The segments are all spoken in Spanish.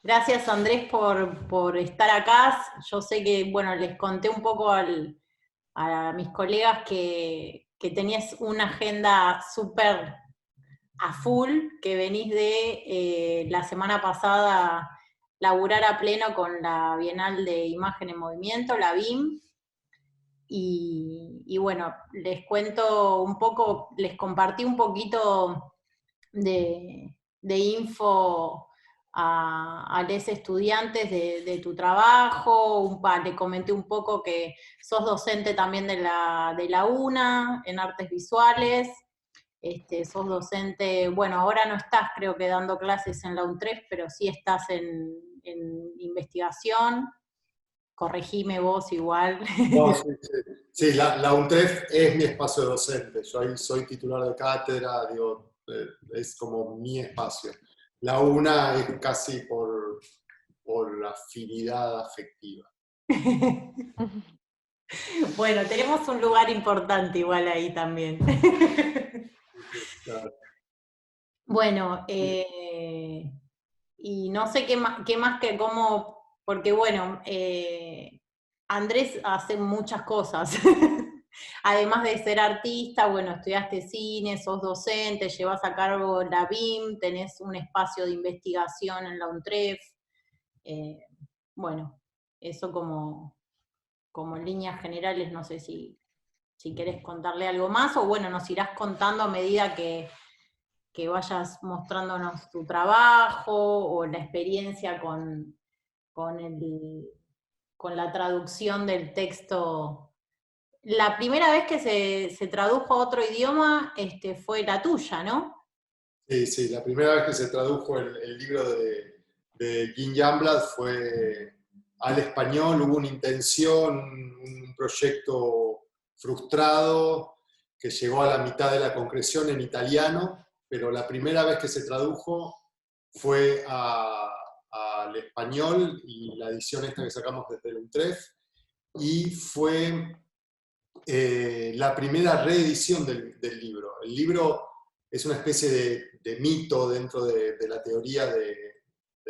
Gracias Andrés por estar acá. Yo sé que, bueno, les conté un poco a mis colegas que tenías una agenda súper a full, que venís de la semana pasada laburar a pleno con la Bienal de Imagen en Movimiento, la BIM, y bueno, les cuento un poco, les compartí un poquito de info a los estudiantes de tu trabajo, le comenté un poco que sos docente también de la UNA en artes visuales, sos docente, bueno, ahora no estás creo que dando clases en la UNTREF, pero sí estás en investigación, corregime vos igual. No, sí, sí. Sí, la UNTREF es mi espacio docente. Yo ahí soy titular de cátedra, digo, es como mi espacio. La UNA es casi por afinidad afectiva. Bueno, tenemos un lugar importante igual ahí también. Sí, sí, claro. Bueno, y no sé qué más que cómo, porque bueno, Andrés hace muchas cosas. Además de ser artista, bueno, estudiaste cine, sos docente, llevas a cargo la BIM, tenés un espacio de investigación en la UNTREF. eh, bueno, eso como en líneas generales, no sé si querés contarle algo más, o bueno, nos irás contando a medida que vayas mostrándonos tu trabajo o la experiencia con, el, con la traducción del texto. La primera vez que se tradujo a otro idioma fue la tuya, ¿no? Sí, sí, la primera vez que se tradujo el libro de Jean Youngblood fue al español, hubo una intención, un proyecto frustrado que llegó a la mitad de la concreción en italiano, pero la primera vez que se tradujo fue al español y la edición esta que sacamos desde el UNTREF, y fue la primera reedición del libro. El libro es una especie de mito dentro de la teoría de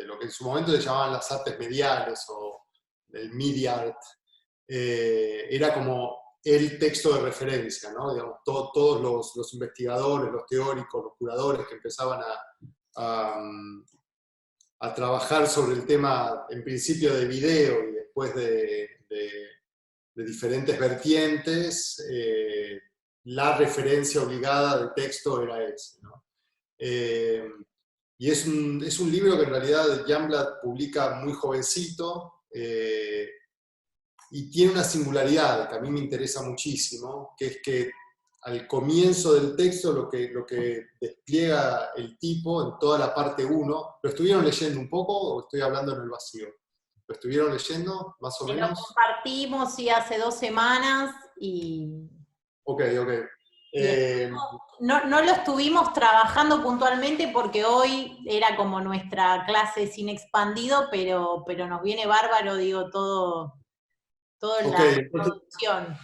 lo que en su momento le llamaban las artes mediales o el media art. Era como el texto de referencia, ¿no? Digamos, todos los investigadores, los teóricos, los curadores que empezaban a trabajar sobre el tema, en principio de video y después de diferentes vertientes, la referencia obligada del texto era ese, ¿no? Y es un libro que en realidad Youngblood publica muy jovencito, y tiene una singularidad que a mí me interesa muchísimo, que es que al comienzo del texto lo que despliega el tipo en toda la parte uno, ¿lo estuvieron leyendo un poco o estoy hablando en el vacío? ¿Lo estuvieron leyendo más o Se lo menos? compartimos, sí, hace 2 semanas Ok, ok. y Eh, no lo estuvimos trabajando puntualmente porque hoy era como nuestra clase sin expandido, pero nos viene bárbaro, digo, todo ok, la entonces, producción.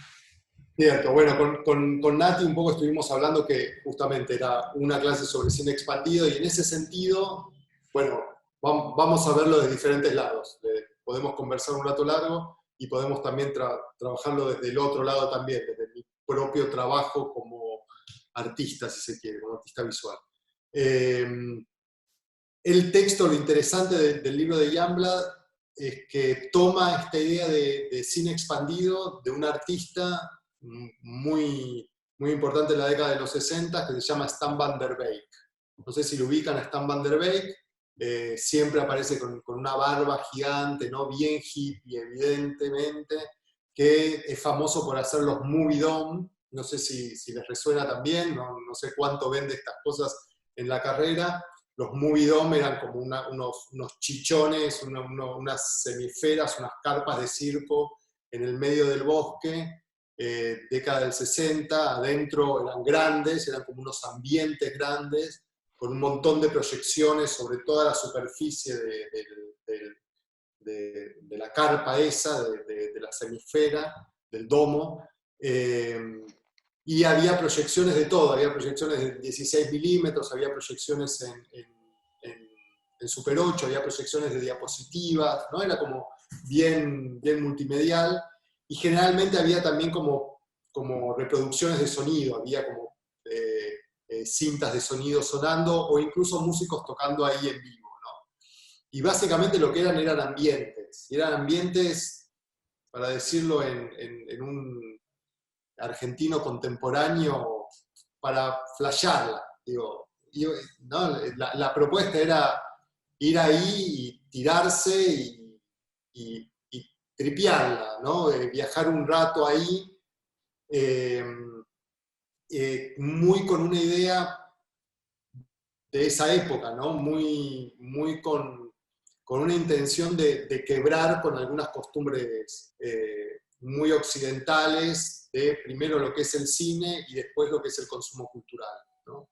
cierto. Bueno, con Nati un poco estuvimos hablando que justamente era una clase sobre cine expandido y en ese sentido, bueno, vamos a verlo de diferentes lados. Podemos conversar un rato largo y podemos también trabajarlo desde el otro lado también, desde mi propio trabajo como artista, si se quiere, como artista visual. Eh, el texto, lo interesante del libro de Youngblood es que toma esta idea de cine expandido de un artista muy importante en la década de los 60 que se llama Stan Van Der Beek. No sé si lo ubican a Stan Van Der Beek, siempre aparece con una barba gigante, ¿no? Bien hippie, evidentemente, que es famoso por hacer los movie dome. No sé si les resuena también, no sé cuánto vende estas cosas en la carrera. Los movie dome eran como unos chichones, unas semiferas, unas carpas de circo en el medio del bosque, década del 60, adentro eran grandes, eran como unos ambientes grandes, con un montón de proyecciones sobre toda la superficie de la carpa esa, de la semisfera, del domo. Y había proyecciones de todo, había proyecciones de 16 milímetros, había proyecciones en en Super 8, había proyecciones de diapositivas, ¿no? Era como bien, bien multimedial, y generalmente había también como reproducciones de sonido, había como cintas de sonido sonando, o incluso músicos tocando ahí en vivo, ¿no? Y básicamente lo que eran ambientes, y eran ambientes, para decirlo en un argentino contemporáneo, para flashearla, digo, ¿no? La propuesta era ir ahí y tirarse y tripearla, ¿no? Viajar un rato ahí, eh, muy con una idea de esa época, ¿no? Muy con una intención de quebrar con algunas costumbres muy occidentales, de primero lo que es el cine y después lo que es el consumo cultural, ¿no?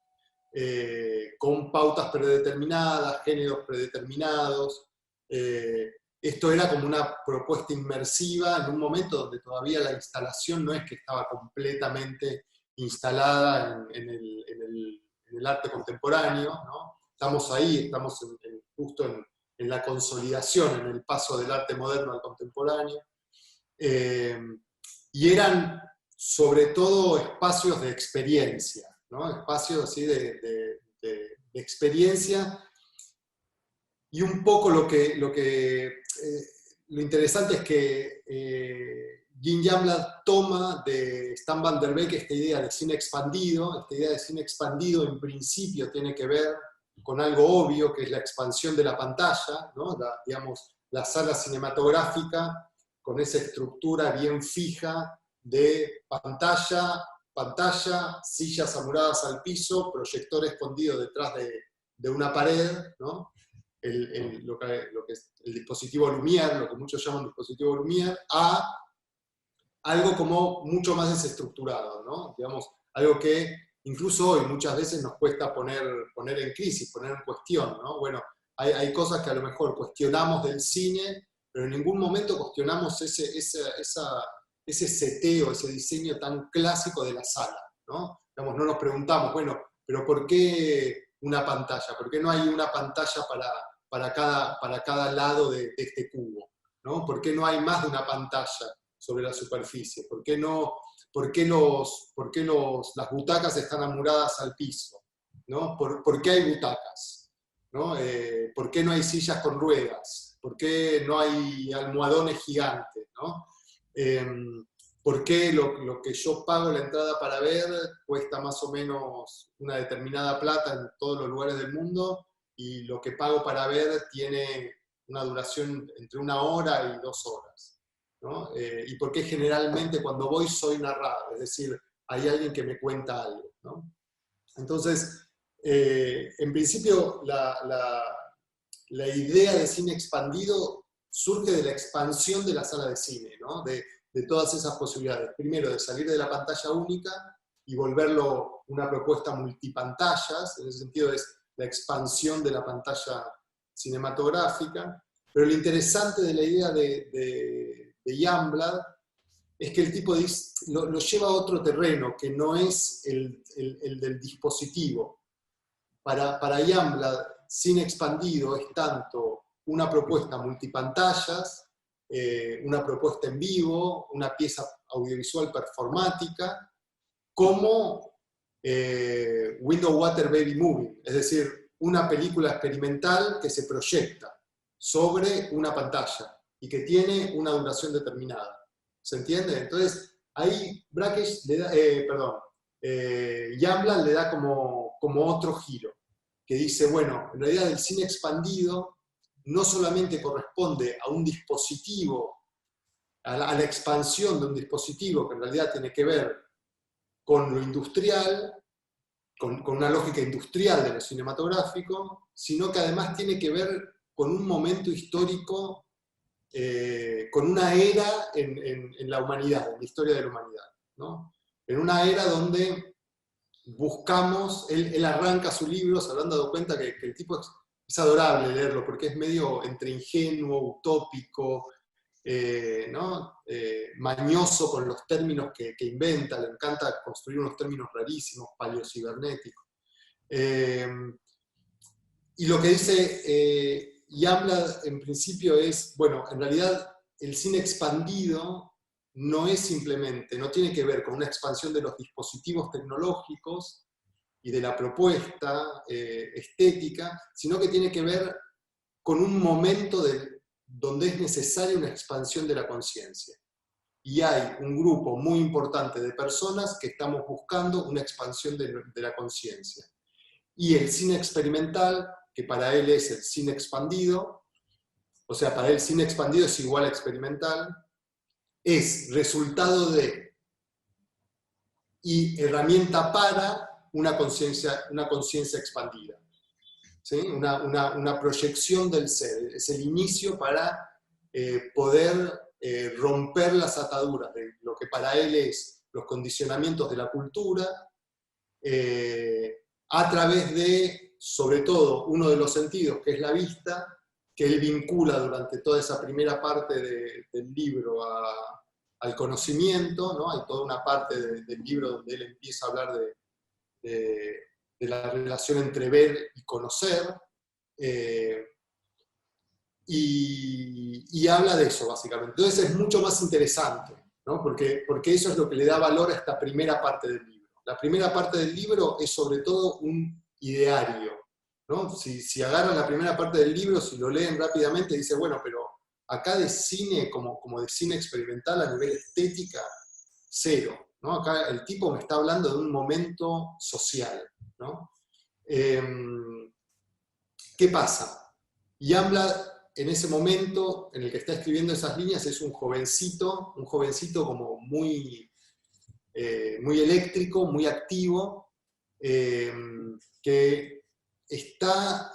Con pautas predeterminadas, géneros predeterminados. Esto era como una propuesta inmersiva en un momento donde todavía la instalación no es que estaba completamente instalada en el arte contemporáneo, ¿no? Estamos ahí, estamos justo en la consolidación, en el paso del arte moderno al contemporáneo. Y eran sobre todo espacios de experiencia, ¿no? Espacios así de experiencia, y un poco lo interesante es que Jim Youngblood toma de Stan Van Der Beek esta idea de cine expandido. Esta idea de cine expandido en principio tiene que ver con algo obvio, que es la expansión de la pantalla, ¿no? Digamos, la sala cinematográfica con esa estructura bien fija de pantalla, sillas amuradas al piso, proyector escondido detrás de una pared, ¿no? Lo que es el dispositivo Lumière, lo que muchos llaman dispositivo Lumière, a algo como mucho más desestructurado, ¿no? Digamos, algo que incluso hoy muchas veces nos cuesta poner en crisis, poner en cuestión, ¿no? Bueno, hay cosas que a lo mejor cuestionamos del cine, pero en ningún momento cuestionamos ese seteo, ese diseño tan clásico de la sala, ¿no? Digamos, no nos preguntamos, bueno, pero ¿por qué una pantalla? ¿Por qué no hay una pantalla para cada lado de este cubo, ¿no? ¿Por qué no hay más de una pantalla sobre la superficie? ¿Por qué las butacas están amuradas al piso? ¿No? ¿Por qué hay butacas? ¿No? ¿Por qué no hay sillas con ruedas? ¿Por qué no hay almohadones gigantes? ¿No? ¿Por qué lo que yo pago la entrada para ver cuesta más o menos una determinada plata en todos los lugares del mundo, y lo que pago para ver tiene una duración entre 1 hora y 2 horas? ¿No? Y por qué generalmente cuando voy soy narrado, es decir, hay alguien que me cuenta algo, ¿no? Entonces, en principio, la idea de cine expandido surge de la expansión de la sala de cine, ¿no? De todas esas posibilidades. Primero, de salir de la pantalla única y volverlo una propuesta multipantallas, en ese sentido es la expansión de la pantalla cinematográfica. Pero lo interesante de la idea de Youngblood es que el tipo lo lleva a otro terreno, que no es el del dispositivo. Para Youngblood, cine expandido es tanto una propuesta multipantallas, una propuesta en vivo, una pieza audiovisual performática, como Window Water Baby Movie, es decir, una película experimental que se proyecta sobre una pantalla y que tiene una duración determinada. ¿Se entiende? Entonces, ahí Brakhage le da, Youngblood le da como otro giro, que dice, bueno, en realidad el cine expandido no solamente corresponde a un dispositivo, a la expansión de un dispositivo que en realidad tiene que ver con lo industrial, con una lógica industrial de lo cinematográfico, sino que además tiene que ver con un momento histórico, con una era en la humanidad, en la historia de la humanidad, ¿no? En una era donde buscamos, él arranca su libro, se habrán dado cuenta que el tipo es adorable leerlo, porque es medio entre ingenuo, utópico, ¿no? Mañoso con los términos que inventa, le encanta construir unos términos rarísimos, paleocibernéticos. y lo que dice Yamla en principio es, bueno, en realidad el cine expandido no es simplemente, no tiene que ver con una expansión de los dispositivos tecnológicos y de la propuesta estética, sino que tiene que ver con un momento donde es necesaria una expansión de la conciencia. Y hay un grupo muy importante de personas que estamos buscando una expansión de la conciencia. Y el cine experimental, que para él es el cine expandido, o sea, para él cine expandido es igual a experimental, es resultado de y herramienta para una conciencia expandida. ¿Sí? Una proyección del ser, es el inicio para poder romper las ataduras de lo que para él es los condicionamientos de la cultura, a través de, sobre todo, uno de los sentidos, que es la vista, que él vincula durante toda esa primera parte del libro al conocimiento, ¿no? Hay toda una parte del libro donde él empieza a hablar de la relación entre ver y conocer, y habla de eso, básicamente. Entonces es mucho más interesante, ¿no? Porque eso es lo que le da valor a esta primera parte del libro. La primera parte del libro es sobre todo un ideario, ¿no? Si agarran la primera parte del libro, si lo leen rápidamente, dice, bueno, pero acá de cine, como de cine experimental a nivel estética, cero, ¿no? Acá el tipo me está hablando de un momento social, ¿no? ¿Qué pasa? Yambla, en ese momento en el que está escribiendo esas líneas, es un jovencito como muy eléctrico, muy activo, que está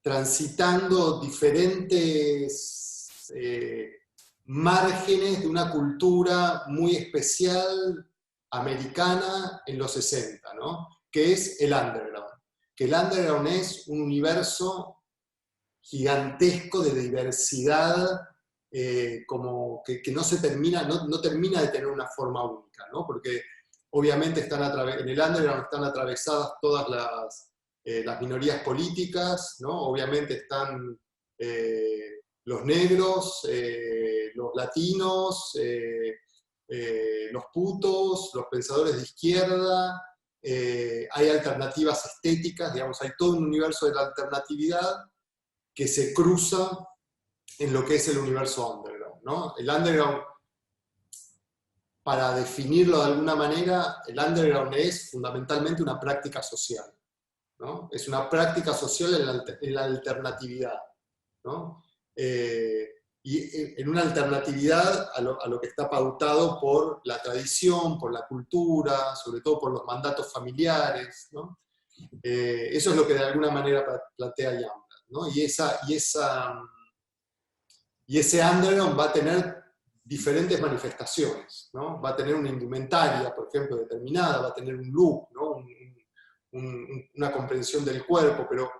transitando diferentes márgenes de una cultura muy especial americana en los 60, ¿no? Que es el underground. Que el underground es un universo gigantesco de diversidad, como que no termina de tener una forma única, ¿no? Porque obviamente en el underground están atravesadas todas las minorías políticas, ¿no? Obviamente están los negros, los latinos, los putos, los pensadores de izquierda, hay alternativas estéticas, digamos, hay todo un universo de la alternatividad que se cruza en lo que es el universo underground, ¿no? El underground, para definirlo de alguna manera, el underground es fundamentalmente una práctica social, ¿no? Es una práctica social en la alternatividad, ¿no? Y en una alternatividad a lo que está pautado por la tradición, por la cultura, sobre todo por los mandatos familiares, ¿no? Eso es lo que de alguna manera plantea Yambla, ¿no? Y ese underground va a tener diferentes manifestaciones, ¿no? Va a tener una indumentaria, por ejemplo, determinada, va a tener un look, ¿no? Una comprensión del cuerpo, pero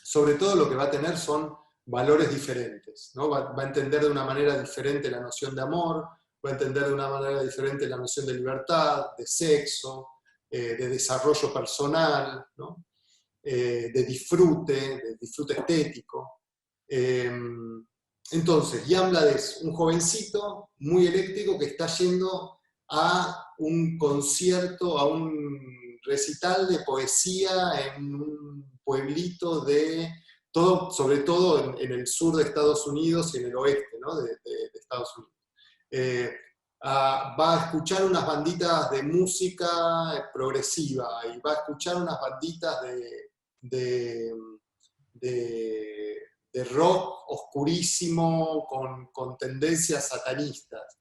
sobre todo lo que va a tener son valores diferentes, ¿no? Va a entender de una manera diferente la noción de amor, va a entender de una manera diferente la noción de libertad, de sexo, de desarrollo personal, ¿no? De disfrute estético. Entonces, Yambla es un jovencito muy eléctrico que está yendo a un concierto, a un recital de poesía en un pueblito sobre todo en el sur de Estados Unidos y en el oeste, ¿no? de Estados Unidos. Va a escuchar unas banditas de música progresiva y va a escuchar unas banditas de rock oscurísimo con tendencias satanistas.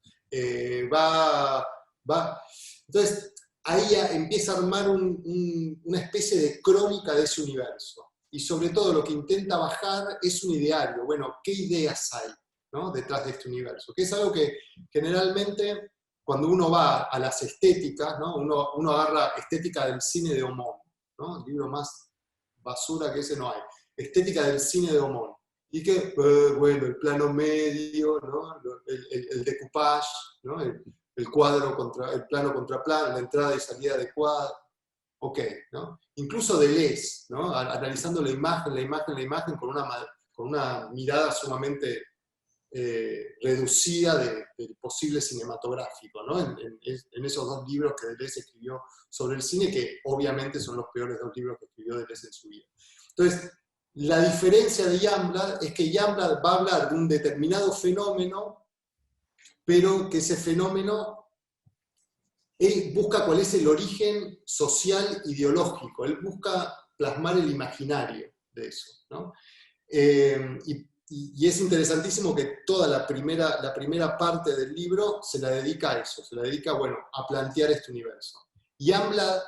Entonces, ahí empieza a armar una especie de crónica de ese universo. Y sobre todo lo que intenta bajar es un ideario. Bueno, ¿qué ideas hay, ¿no? detrás de este universo? Que es algo que generalmente, cuando uno va a las estéticas, ¿no? uno agarra estética del cine de Omon, ¿no? El libro más basura que ese no hay. Estética del cine de Omon. Y que, bueno, el plano medio, ¿no? el decoupage, ¿no? el plano contra plano, la entrada y salida de cuadro. ok, ¿no? Incluso Deleuze, ¿no? Analizando la imagen con una mirada sumamente reducida del posible cinematográfico, ¿no? En esos dos libros que Deleuze escribió sobre el cine, que obviamente son los peores dos libros que escribió Deleuze en su vida. Entonces, la diferencia de Youngblood es que Youngblood va a hablar de un determinado fenómeno, pero que ese fenómeno, él busca cuál es el origen social ideológico, él busca plasmar el imaginario de eso, ¿no? Y es interesantísimo que toda la primera parte del libro se la dedica a eso, se la dedica, bueno, a plantear este universo. Y Youngblood,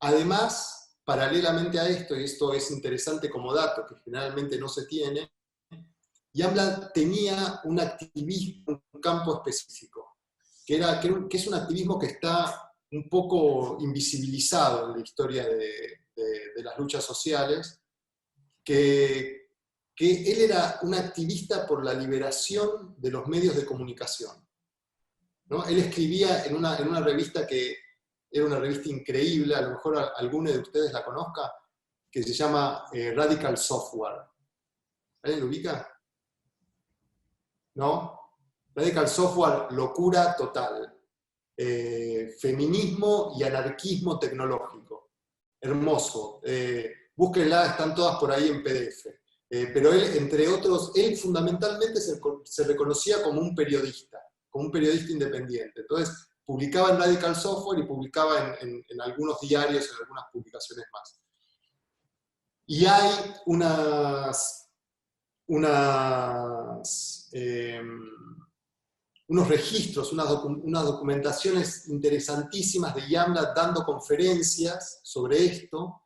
además, paralelamente a esto, y esto es interesante como dato que generalmente no se tiene, Youngblood tenía un activismo, un campo específico, que es un activismo que está un poco invisibilizado en la historia de las luchas sociales, que él era un activista por la liberación de los medios de comunicación, ¿no? Él escribía en una revista que era una revista increíble, a lo mejor alguno de ustedes la conozca, que se llama Radical Software. ¿Alguien lo ubica? ¿No? Radical Software, locura total. Feminismo y anarquismo tecnológico. Hermoso. Búsquenla, están todas por ahí en PDF. Pero él, entre otros, él fundamentalmente se reconocía como un periodista independiente. Entonces, publicaba en Radical Software y publicaba en algunos diarios, en algunas publicaciones más. Y hay unos registros, unas documentaciones interesantísimas de Youngblood dando conferencias sobre esto,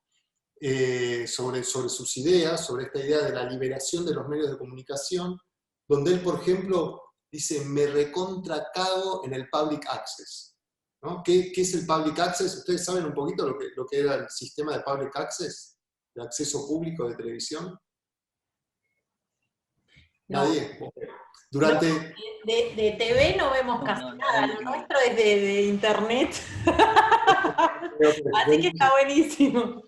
sobre sus ideas, sobre esta idea de la liberación de los medios de comunicación, donde él, por ejemplo, dice, me recontracago en el public access, ¿no? ¿Qué es el public access? ¿Ustedes saben un poquito lo que era el sistema de public access, de acceso público de televisión? No. ¿Nadie? Durante... No, de TV no vemos casi nada, lo nuestro es de internet. Así que está buenísimo.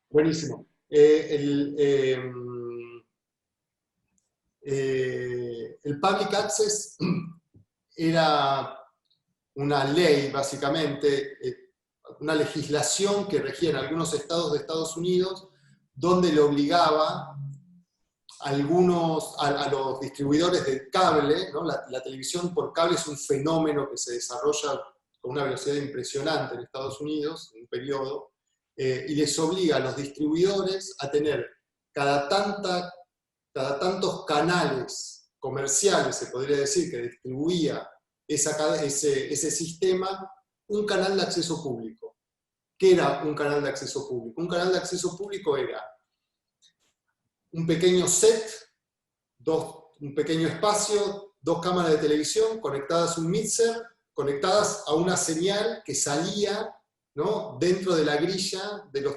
Buenísimo. El public access era una ley, básicamente, una legislación que regía en algunos estados de Estados Unidos, donde le obligaba a los distribuidores de cable, ¿no? La televisión por cable es un fenómeno que se desarrolla con una velocidad impresionante en Estados Unidos, en un periodo, y les obliga a los distribuidores a tener cada tantos canales comerciales, se podría decir, que distribuía ese sistema, un canal de acceso público. ¿Qué era un canal de acceso público? Un canal de acceso público era un pequeño set, un pequeño espacio, dos cámaras de televisión conectadas a un mixer, conectadas a una señal que salía, ¿no?, dentro de la grilla de la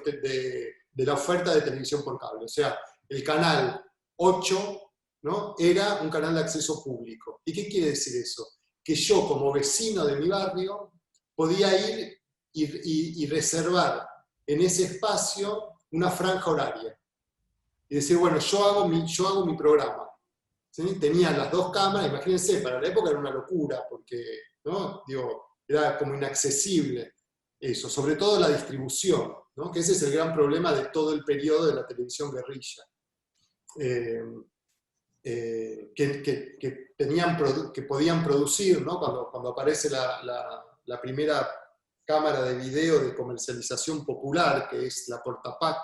oferta de televisión por cable. O sea, el canal 8, ¿no?, era un canal de acceso público. ¿Y qué quiere decir eso? Que yo, como vecino de mi barrio, podía ir y reservar en ese espacio una franja horaria. Y decir, bueno, yo hago mi programa. ¿Sí? Tenía las dos cámaras, imagínense, para la época era una locura, porque, ¿no?, digo, era como inaccesible eso, sobre todo la distribución, ¿no?, que ese es el gran problema de todo el periodo de la televisión guerrilla. Que podían producir, ¿no?, cuando aparece la primera cámara de video de comercialización popular, que es la Portapac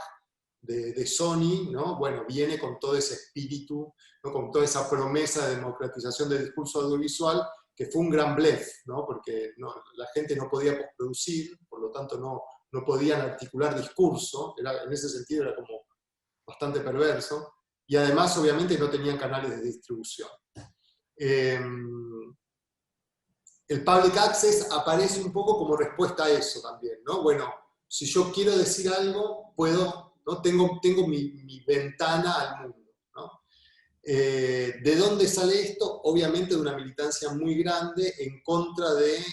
de Sony, ¿no? Bueno, viene con todo ese espíritu, ¿no?, con toda esa promesa de democratización del discurso audiovisual, que fue un gran blef, ¿no?, porque la gente no podía producir, por lo tanto no podían articular discurso, en ese sentido era como bastante perverso, y además obviamente no tenían canales de distribución. El public access aparece un poco como respuesta a eso también, ¿no? Bueno, si yo quiero decir algo, puedo, ¿no? Tengo mi ventana al mundo, ¿no? ¿De dónde sale esto? Obviamente de una militancia muy grande en contra de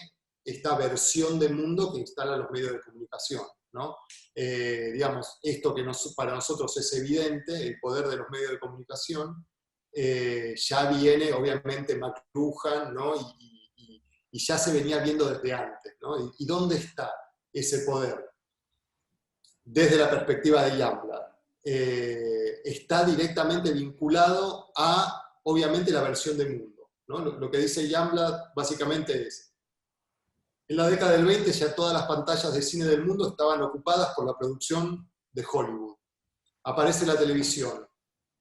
esta versión del mundo que instalan los medios de comunicación, ¿no? Digamos, esto que para nosotros es evidente, el poder de los medios de comunicación, ya viene, obviamente, McLuhan, ¿no? Y ya se venía viendo desde antes, ¿no? ¿Y dónde está ese poder? Desde la perspectiva de Youngblood. Está directamente vinculado a, obviamente, la versión de mundo, ¿no? Lo que dice Youngblood básicamente es, en la década del 20 ya todas las pantallas de cine del mundo estaban ocupadas por la producción de Hollywood. Aparece la televisión.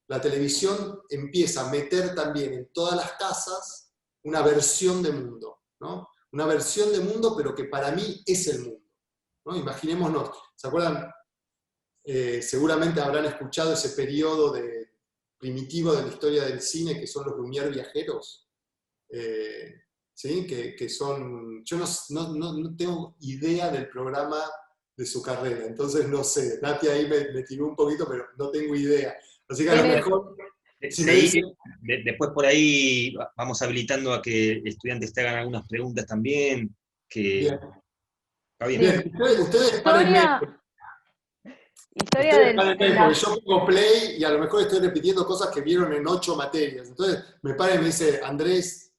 La televisión empieza a meter también en todas las casas una versión de mundo, ¿no? Una versión de mundo, pero que para mí es el mundo, ¿no? Imaginémonos, ¿se acuerdan? Seguramente habrán escuchado ese periodo primitivo de la historia del cine que son los Lumière viajeros. ¿Sí? Que son, yo no tengo idea del programa de su carrera, entonces no sé, Nati ahí me tiró un poquito, pero no tengo idea. Así que a lo mejor... Si me dice... Después por ahí vamos habilitando a que estudiantes te hagan algunas preguntas también. Bien. Está bien. Bien. Ustedes párenme. Historia del... Porque yo pongo play y a lo mejor estoy repitiendo cosas que vieron en 8 materias. Entonces me paren y me dice, Andrés,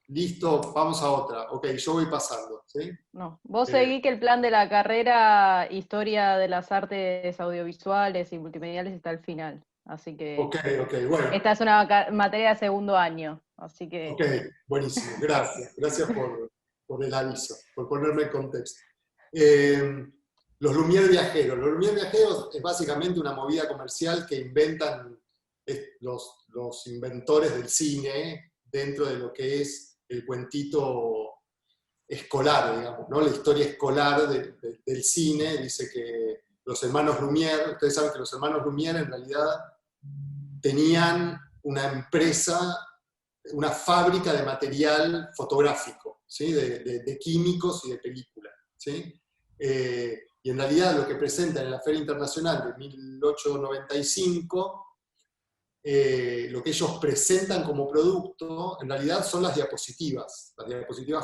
listo, vamos a otra. Ok, yo voy pasando. ¿Sí? No, vos seguí que el plan de la carrera Historia de las Artes Audiovisuales y Multimediales está al final. Así que Ok, bueno. esta es una materia de segundo año. Así que... Ok, buenísimo, gracias. Gracias por el aviso, por ponerme en contexto. Los Lumière viajeros. Los Lumière viajeros es básicamente una movida comercial que inventan los inventores del cine dentro de lo que es el cuentito escolar, digamos, ¿no? La historia escolar del cine. Dice que los hermanos Lumière, ustedes saben que los hermanos Lumière en realidad tenían una empresa, una fábrica de material fotográfico, ¿sí? de químicos y de películas, ¿sí? Y en realidad lo que presentan en la Feria Internacional de 1895, lo que ellos presentan como producto, en realidad son las diapositivas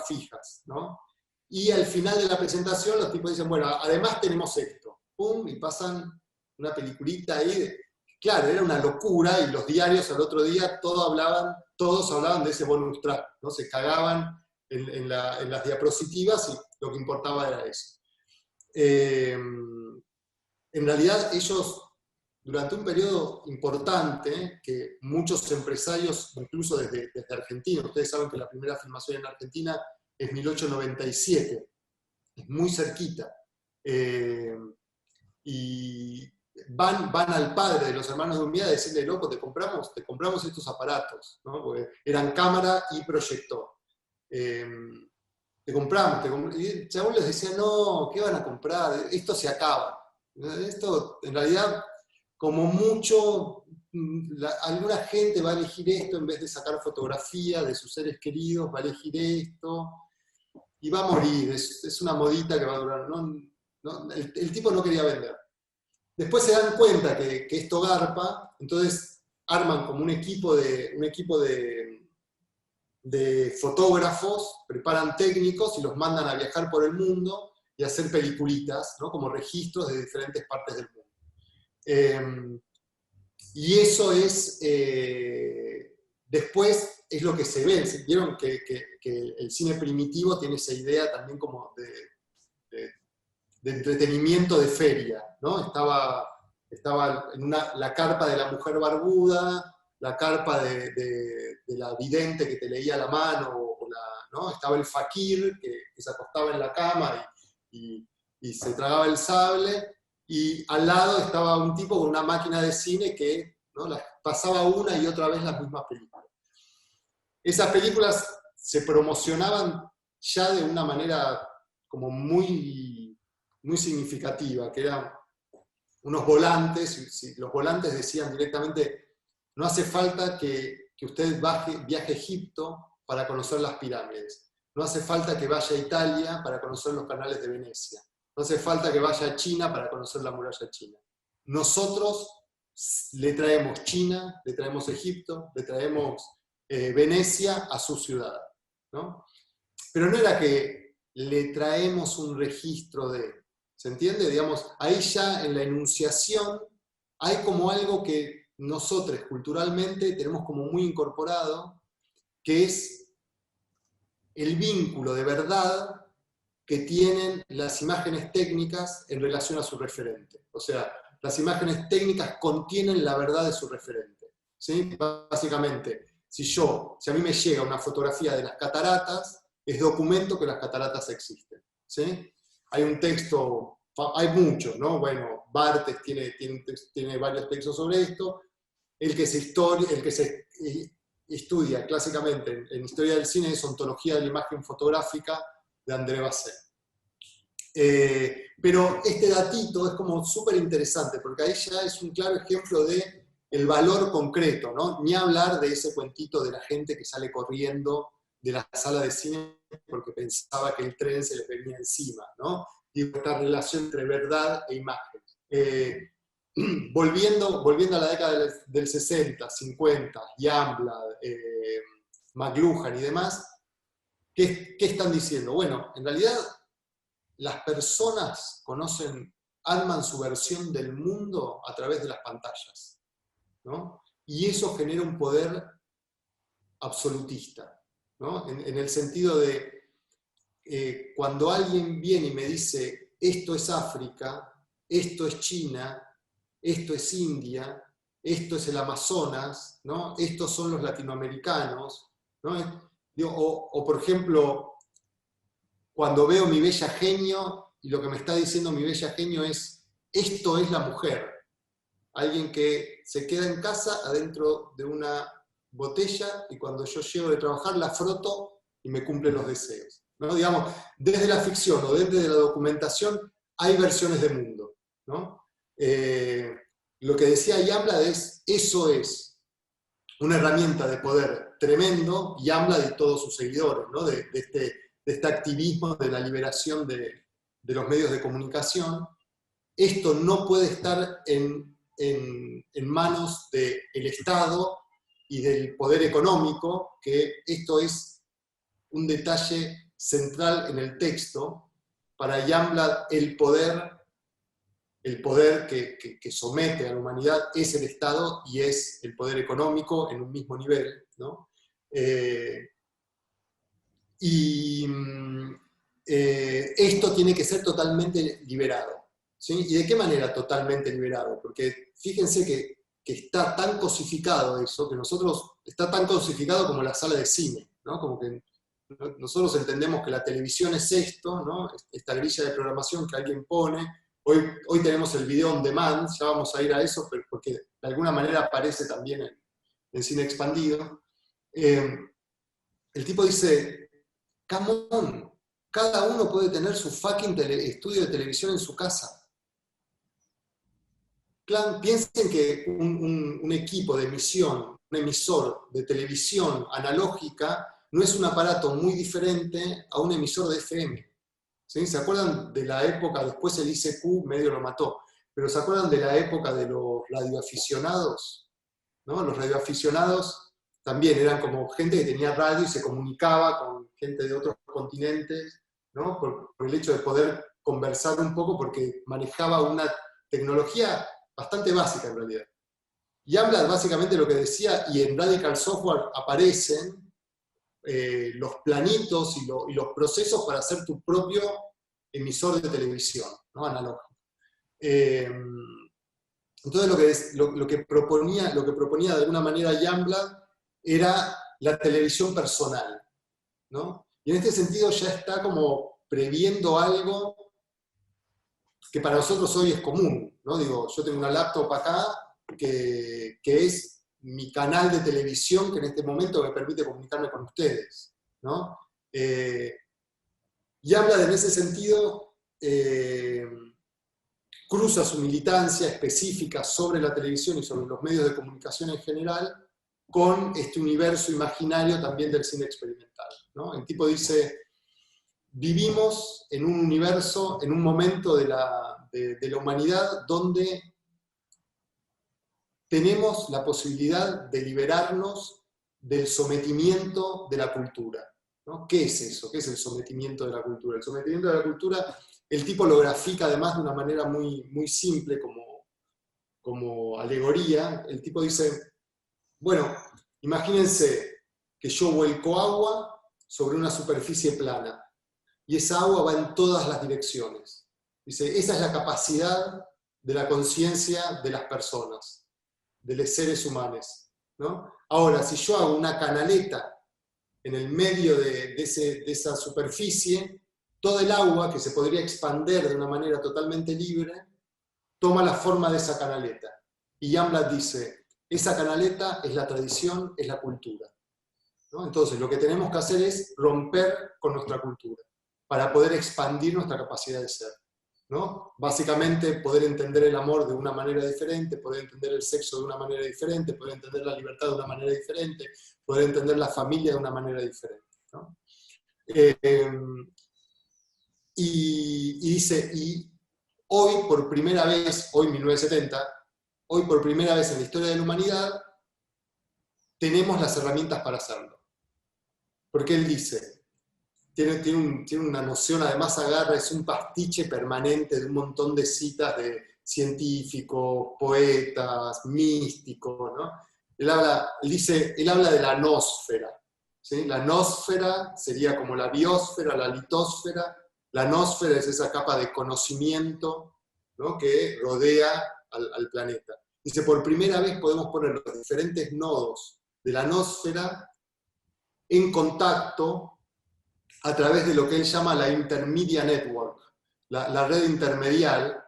fijas, ¿no? Y al final de la presentación los tipos dicen, bueno, además tenemos esto, pum, y pasan una peliculita ahí. Claro, era una locura, y los diarios al otro día todos hablaban de ese bonus track, ¿no? Se cagaban en las diapositivas y lo que importaba era eso. En realidad ellos, durante un periodo importante, que muchos empresarios, incluso desde Argentina, ustedes saben que la primera filmación en Argentina es 1897, es muy cerquita, y van al padre de los hermanos Lumière a decirle, loco, te compramos estos aparatos, ¿no? Porque eran cámara y proyector. Te compramos. Y el chabón les decía, no, ¿qué van a comprar? Esto se acaba. Esto, en realidad, como mucho, alguna gente va a elegir esto en vez de sacar fotografía de sus seres queridos, va a elegir esto, y va a morir. Es una modita que va a durar. El tipo no quería vender. Después se dan cuenta que esto garpa, entonces arman como un equipo de fotógrafos, preparan técnicos y los mandan a viajar por el mundo y a hacer peliculitas, ¿no? Como registros de diferentes partes del mundo. Y eso es, después es lo que se ve. Vieron que el cine primitivo tiene esa idea también como de entretenimiento de feria, ¿no? Estaba la carpa de la mujer barbuda, la carpa de la vidente que te leía la mano, ¿no? Estaba el fakir que se acostaba en la cama y se tragaba el sable, y al lado estaba un tipo con una máquina de cine que, ¿no? Pasaba una y otra vez las mismas películas. Esas películas se promocionaban ya de una manera como muy, muy significativa, que eran unos volantes, y los volantes decían directamente, no hace falta que usted viaje a Egipto para conocer las pirámides, no hace falta que vaya a Italia para conocer los canales de Venecia, no hace falta que vaya a China para conocer la muralla china. Nosotros le traemos China, le traemos Egipto, le traemos Venecia a su ciudad, ¿no? Pero no era que le traemos un registro de... ¿Se entiende? Digamos, ahí ya en la enunciación hay como algo que nosotros culturalmente tenemos como muy incorporado, que es el vínculo de verdad que tienen las imágenes técnicas en relación a su referente. O sea, las imágenes técnicas contienen la verdad de su referente. ¿Sí? Básicamente, si a mí me llega una fotografía de las cataratas, es documento que las cataratas existen. ¿Sí? Hay un texto, hay muchos, ¿no? Bueno, Barthes tiene varios textos sobre esto. El que se estudia clásicamente en historia del cine es Ontología de la imagen fotográfica de André Bazin. Pero este datito es como súper interesante, porque ahí ya es un claro ejemplo de el valor concreto, ¿no? Ni hablar de ese cuentito de la gente que sale corriendo de la sala de cine porque pensaba que el tren se les venía encima, ¿no? Y esta relación entre verdad e imagen. Volviendo a la década del 60, 50, Youngblood, McLuhan y demás, ¿qué están diciendo? Bueno, en realidad las personas arman su versión del mundo a través de las pantallas, ¿no? Y eso genera un poder absolutista, ¿no? En el sentido de, cuando alguien viene y me dice, esto es África, esto es China, esto es India, esto es el Amazonas, ¿no? Estos son los latinoamericanos, ¿no? O por ejemplo, cuando veo Mi Bella Genio, y lo que me está diciendo Mi Bella Genio es, esto es la mujer. Alguien que se queda en casa adentro de una botella, y cuando yo llego de trabajar la froto y me cumple los deseos, ¿no? Digamos, desde la ficción o desde la documentación hay versiones de mundo, ¿no? Lo que decía Youngblood es, eso es una herramienta de poder tremendo, y habla de todos sus seguidores, ¿no? de este activismo de la liberación de los medios de comunicación. Esto no puede estar en manos del Estado y del poder económico, que esto es un detalle central en el texto. Para Youngblood el poder que somete a la humanidad es el Estado y es el poder económico en un mismo nivel, ¿no? Esto tiene que ser totalmente liberado, ¿sí? ¿Y de qué manera totalmente liberado? Porque fíjense que está tan cosificado eso, que está tan cosificado como la sala de cine, ¿no? Como que nosotros entendemos que la televisión es esto, ¿no? Esta grilla de programación que alguien pone. Hoy tenemos el video on demand, ya vamos a ir a eso, porque de alguna manera aparece también en cine expandido. El tipo dice, come on, cada uno puede tener su fucking estudio de televisión en su casa. Piensen que un equipo de emisión, un emisor de televisión analógica, no es un aparato muy diferente a un emisor de FM. ¿Sí? ¿Se acuerdan de la época, después el ICQ medio lo mató, pero ¿se acuerdan de la época de los radioaficionados? ¿No? Los radioaficionados también eran como gente que tenía radio y se comunicaba con gente de otros continentes, ¿no? por el hecho de poder conversar un poco, porque manejaba una tecnología bastante básica en realidad. Y habla básicamente lo que decía, y en Radical Software aparecen los planitos y los procesos para hacer tu propio emisor de televisión, ¿no? Analógico. Entonces lo que proponía de alguna manera Youngblood era la televisión personal, ¿no? Y en este sentido ya está como previendo algo que para nosotros hoy es común, ¿no? Digo, yo tengo una laptop acá que es mi canal de televisión, que en este momento me permite comunicarme con ustedes, ¿no? Y habla en ese sentido, cruza su militancia específica sobre la televisión y sobre los medios de comunicación en general con este universo imaginario también del cine experimental, ¿no? El tipo dice, vivimos en un universo, en un momento de la humanidad donde tenemos la posibilidad de liberarnos del sometimiento de la cultura, ¿no? ¿Qué es eso? ¿Qué es el sometimiento de la cultura? El sometimiento de la cultura el tipo lo grafica además de una manera muy, muy simple, como alegoría. El tipo dice, bueno, imagínense que yo vuelco agua sobre una superficie plana, y esa agua va en todas las direcciones. Dice, esa es la capacidad de la conciencia de las personas, de los seres humanos, ¿no? Ahora, si yo hago una canaleta en el medio de esa superficie, todo el agua, que se podría expandir de una manera totalmente libre, toma la forma de esa canaleta. Y Youngblood dice, esa canaleta es la tradición, es la cultura, ¿no? Entonces, lo que tenemos que hacer es romper con nuestra cultura, para poder expandir nuestra capacidad de ser, ¿no? Básicamente, poder entender el amor de una manera diferente, poder entender el sexo de una manera diferente, poder entender la libertad de una manera diferente, poder entender la familia de una manera diferente, ¿no? Y dice, y hoy por primera vez, hoy 1970, hoy por primera vez en la historia de la humanidad, tenemos las herramientas para hacerlo. Porque él dice, tiene una noción, además agarra, es un pastiche permanente de un montón de citas de científicos, poetas, místicos, ¿no? Él habla de la nosfera, ¿sí? La nosfera sería como la biosfera, la litosfera. La nosfera es esa capa de conocimiento, ¿no?, que rodea al planeta. Dice, por primera vez podemos poner los diferentes nodos de la nosfera en contacto a través de lo que él llama la Intermedia Network, la red intermedial,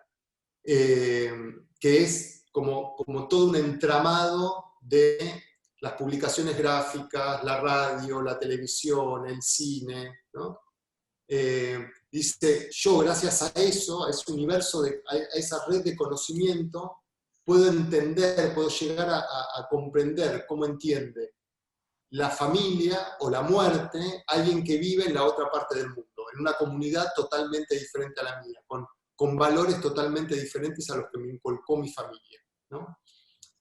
que es como todo un entramado de las publicaciones gráficas, la radio, la televisión, el cine, ¿no? Dice, yo gracias a eso, a ese universo, a esa red de conocimiento, puedo entender, puedo llegar a comprender cómo entiende la familia o la muerte alguien que vive en la otra parte del mundo, en una comunidad totalmente diferente a la mía, con valores totalmente diferentes a los que me inculcó mi familia, ¿no?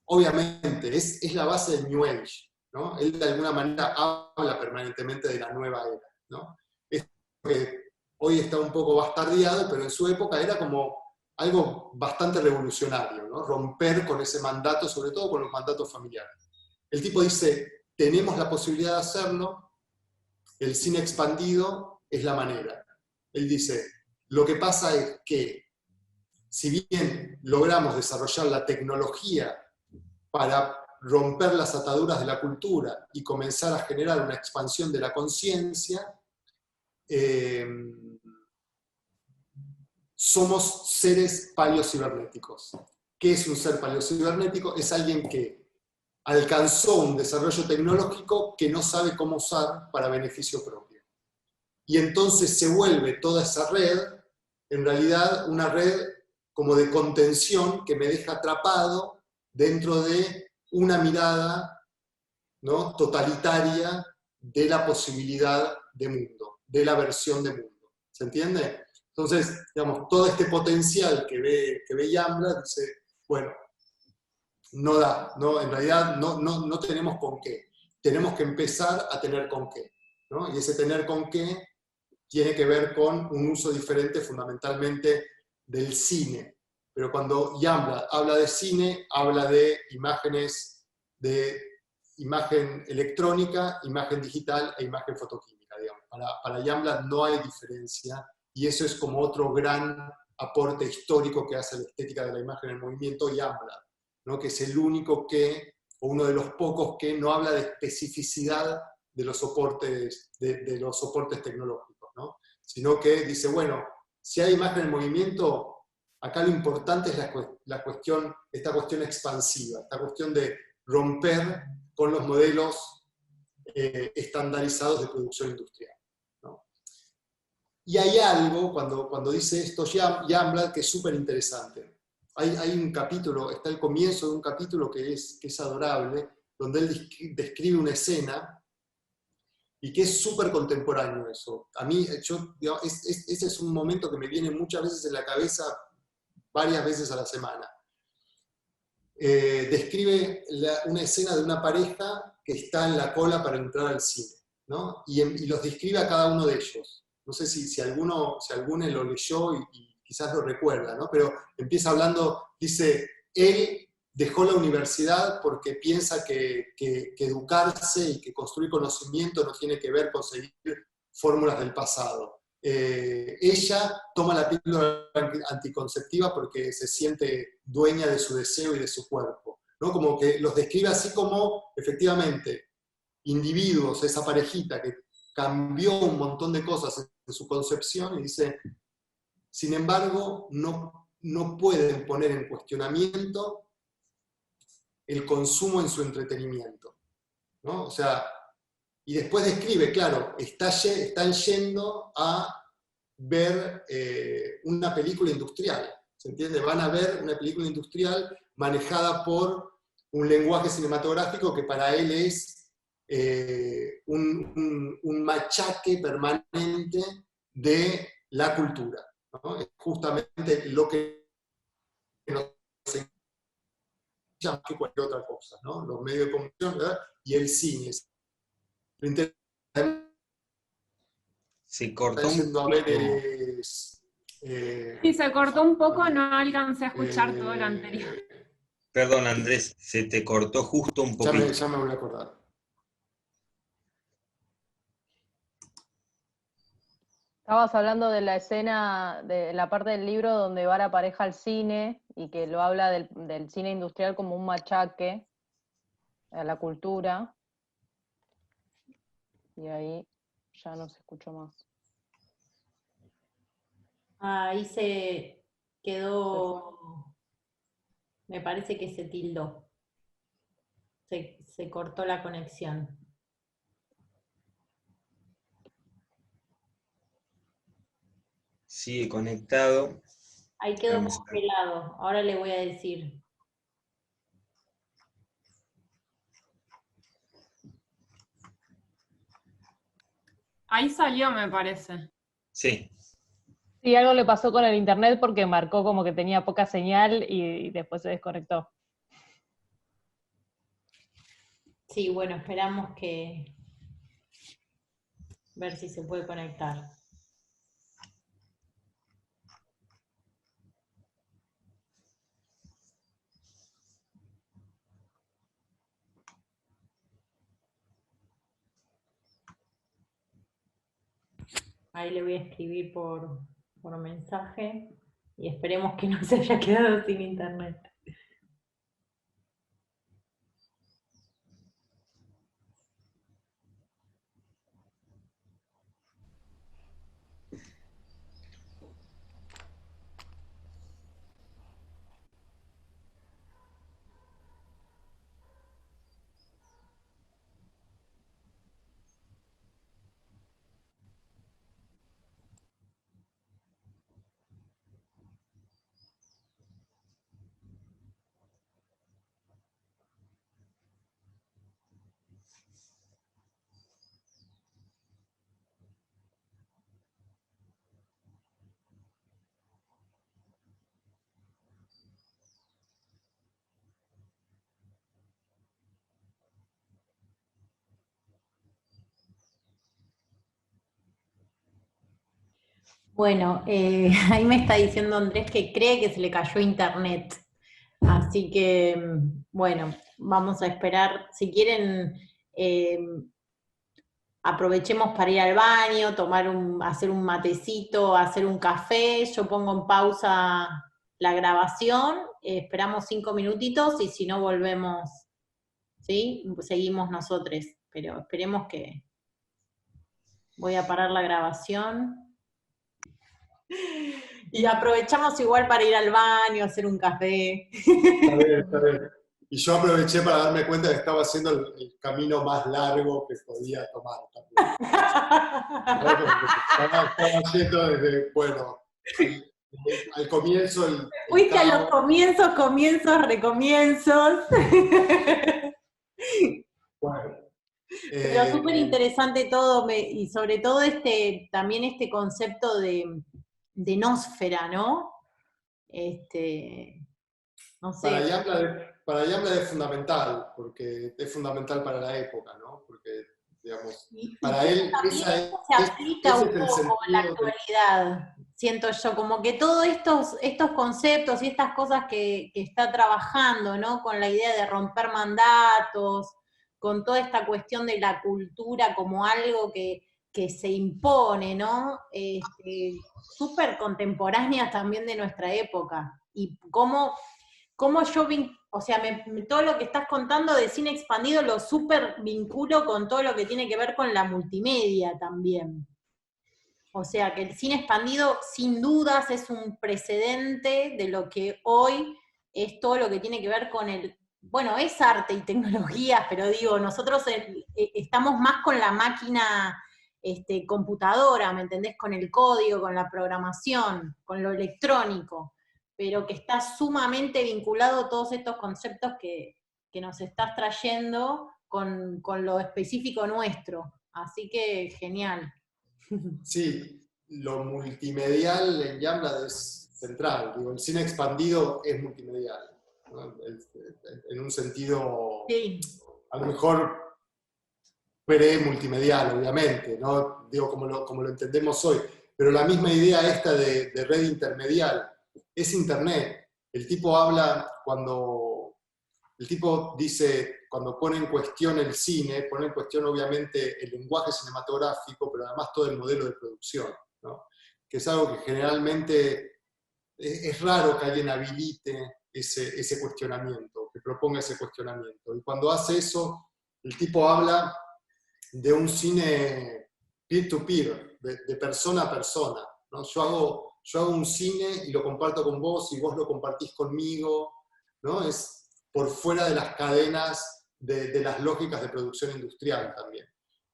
Obviamente, es la base del New Age, ¿no? Él de alguna manera habla permanentemente de la nueva era, ¿no? Que hoy está un poco bastardeado, pero en su época era como algo bastante revolucionario, ¿no? Romper con ese mandato, sobre todo con los mandatos familiares. El tipo dice, tenemos la posibilidad de hacerlo, el cine expandido es la manera. Él dice, lo que pasa es que, si bien logramos desarrollar la tecnología para romper las ataduras de la cultura y comenzar a generar una expansión de la conciencia, somos seres paleocibernéticos. ¿Qué es un ser paleocibernético? Es alguien que alcanzó un desarrollo tecnológico que no sabe cómo usar para beneficio propio. Y entonces se vuelve toda esa red, en realidad, una red como de contención que me deja atrapado dentro de una mirada, ¿no?, totalitaria de la posibilidad de mundo, de la versión de mundo. ¿Se entiende? Entonces, digamos, todo este potencial que ve Youngblood dice, bueno, no da, ¿no? En realidad no tenemos con qué. Tenemos que empezar a tener con qué, ¿no? Y ese tener con qué tiene que ver con un uso diferente fundamentalmente del cine. Pero cuando Youngblood habla de cine, habla de imágenes, de imagen electrónica, imagen digital e imagen fotoquímica, digamos. Para Youngblood no hay diferencia, y eso es como otro gran aporte histórico que hace la estética de la imagen en movimiento, Youngblood, ¿no?, que es el único que, o uno de los pocos que no habla de especificidad de los soportes, de los soportes tecnológicos, ¿no?, sino que dice, bueno, si hay imagen en movimiento, acá lo importante es esta cuestión expansiva, esta cuestión de romper con los modelos estandarizados de producción industrial, ¿no? Y hay algo, cuando dice esto Youngblood, que es súper interesante. Hay un capítulo, está el comienzo de un capítulo que es adorable, donde él describe una escena, y que es súper contemporáneo eso. A mí, digamos, ese es un momento que me viene muchas veces en la cabeza, varias veces a la semana. Describe una escena de una pareja que está en la cola para entrar al cine, ¿no? Y los describe a cada uno de ellos. no sé si alguno lo leyó y quizás lo recuerda, ¿no? Pero empieza hablando, dice, él dejó la universidad porque piensa que educarse y que construir conocimiento no tiene que ver con seguir fórmulas del pasado. Ella toma la píldora anticonceptiva porque se siente dueña de su deseo y de su cuerpo, ¿no? Como que los describe así como, efectivamente, individuos, esa parejita que cambió un montón de cosas en su concepción y dice, sin embargo, no pueden poner en cuestionamiento el consumo en su entretenimiento, ¿no? O sea, y después describe, claro, están yendo a ver una película industrial, ¿se entiende? Van a ver una película industrial manejada por un lenguaje cinematográfico que para él es un machaque permanente de la cultura, ¿no? Es justamente lo que nos llama que cualquier otra cosa, ¿no? Los medios de comunicación, ¿verdad? Y el cine. Lo interesante Se cortó está un yendo a ver poquito. es... Sí, se cortó un poco, no alcancé a escuchar todo lo anterior. Perdón, Andrés, se te cortó justo un ya poquito. me voy a acordar. Estabas hablando de la escena, de la parte del libro donde va la pareja al cine y que lo habla del cine industrial como un machaque a la cultura. Y ahí ya no se escuchó más. Ahí se quedó, me parece que se tildó, se cortó la conexión. Sigue conectado. Ahí quedó Vamos a ver. congelado, ahora le voy a decir. Ahí salió, me parece. Sí. Sí, algo le pasó con el internet porque marcó como que tenía poca señal y después se desconectó. Sí, bueno, esperamos ver si se puede conectar. Ahí le voy a escribir por mensaje y esperemos que no se haya quedado sin internet. Bueno, ahí me está diciendo Andrés que cree que se le cayó internet. Así que, bueno, vamos a esperar. Si quieren, aprovechemos para ir al baño, hacer un matecito, hacer un café. Yo pongo en pausa la grabación, esperamos 5 minutitos y si no volvemos, ¿sí? Seguimos nosotros, pero esperemos que... Voy a parar la grabación. Y aprovechamos igual para ir al baño, hacer un café. Está bien, está bien. Y yo aproveché para darme cuenta que estaba haciendo el camino más largo que podía tomar también. Estaba yendo desde, bueno, al comienzo. Fuiste a los comienzos, recomienzos. Bueno, Pero súper interesante todo, y sobre todo también este concepto de nósfera, ¿no? No sé. para Yamla es fundamental, porque es fundamental para la época, ¿no? Porque digamos. Y Para él, también esa esto se aplica ese un es el poco en la sentido de... actualidad, siento yo, como que todos estos conceptos y estas cosas que está trabajando, ¿no? Con la idea de romper mandatos, con toda esta cuestión de la cultura como algo que se impone, ¿no? Súper contemporáneas también de nuestra época. Y cómo yo o sea, todo lo que estás contando de cine expandido lo súper vinculo con todo lo que tiene que ver con la multimedia también. O sea, que el cine expandido sin dudas es un precedente de lo que hoy es todo lo que tiene que ver con bueno, es arte y tecnologías, pero digo, nosotros estamos más con la máquina computadora, ¿me entendés? Con el código, con la programación, con lo electrónico, pero que está sumamente vinculado a todos estos conceptos que nos estás trayendo con lo específico nuestro. Así que genial. Sí, lo multimedial en Youngblood es central. Digo, el cine expandido es multimedial, ¿no? En un sentido, Sí. a lo mejor pre-multimedial, obviamente, ¿no? Digo, como lo entendemos hoy. Pero la misma idea esta de red intermedial es Internet. El tipo habla el tipo dice, cuando pone en cuestión el cine, pone en cuestión obviamente el lenguaje cinematográfico, pero además todo el modelo de producción, ¿no? Que es algo que generalmente es raro que alguien habilite ese cuestionamiento, que proponga ese cuestionamiento. Y cuando hace eso, el tipo habla de un cine peer-to-peer, de persona a persona, ¿no? Yo hago un cine y lo comparto con vos y vos lo compartís conmigo, ¿no? Es por fuera de las cadenas de las lógicas de producción industrial también.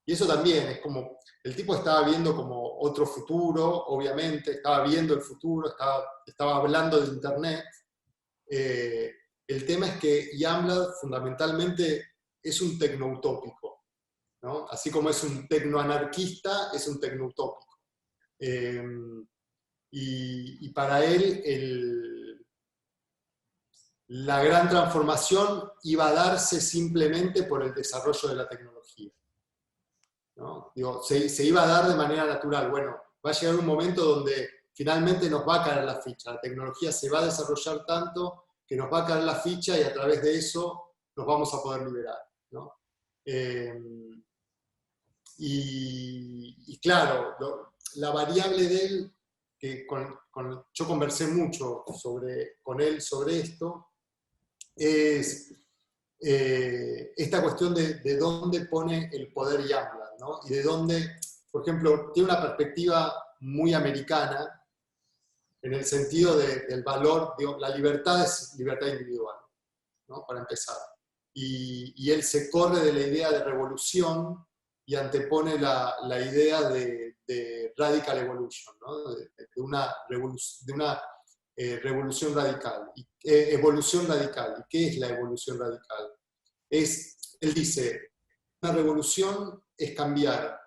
Y eso también es como, el tipo estaba viendo como otro futuro, obviamente, estaba viendo el futuro, estaba hablando de Internet. El tema es que Youngblood fundamentalmente es un tecnoutópico, ¿no? Así como es un tecnoanarquista, es un tecnoutópico. Y para él, la gran transformación iba a darse simplemente por el desarrollo de la tecnología, ¿no? Digo, se iba a dar de manera natural. Bueno, va a llegar un momento donde finalmente nos va a caer la ficha. La tecnología se va a desarrollar tanto que nos va a caer la ficha y a través de eso nos vamos a poder liberar, ¿no? Y claro, la variable de él, que yo conversé mucho con él sobre esto, es esta cuestión de dónde pone el poder Youngblood, ¿no? Y de dónde, por ejemplo, tiene una perspectiva muy americana en el sentido del valor, digo, la libertad es libertad individual, ¿no? Para empezar. Y él se corre de la idea de revolución y antepone la idea de radical evolution, ¿no? de una revolución radical. Evolución radical. ¿Y qué es la evolución radical? Él dice, una revolución es cambiar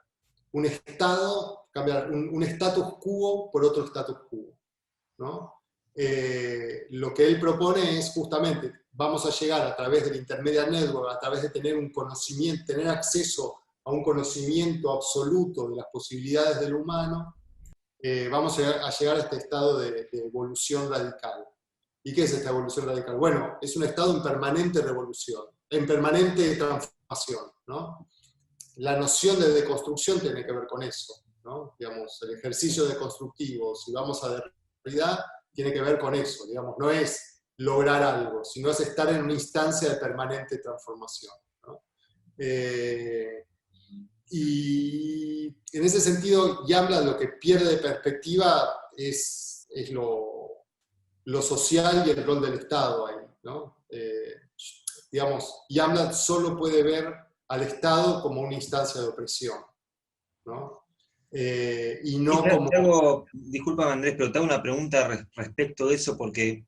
un estado, cambiar un status quo por otro status quo, ¿no? Lo que él propone es justamente, vamos a llegar a través del Intermediate Network, a través de tener un conocimiento, tener acceso a un conocimiento absoluto de las posibilidades del humano, vamos a llegar a este estado de evolución radical. ¿Y qué es esta evolución radical? Bueno, es un estado en permanente revolución, en permanente transformación, ¿no? La noción de deconstrucción tiene que ver con eso, ¿no? Digamos, el ejercicio deconstructivo, si vamos a Derrida, tiene que ver con eso, digamos, no es lograr algo, sino es estar en una instancia de permanente transformación, ¿no? Y en ese sentido, Youngblood lo que pierde de perspectiva es lo social y el rol del Estado ahí, ¿no? Digamos, Youngblood solo puede ver al Estado como una instancia de opresión, ¿no? Y no Sí, como... discúlpame Andrés, pero te hago una pregunta respecto de eso, porque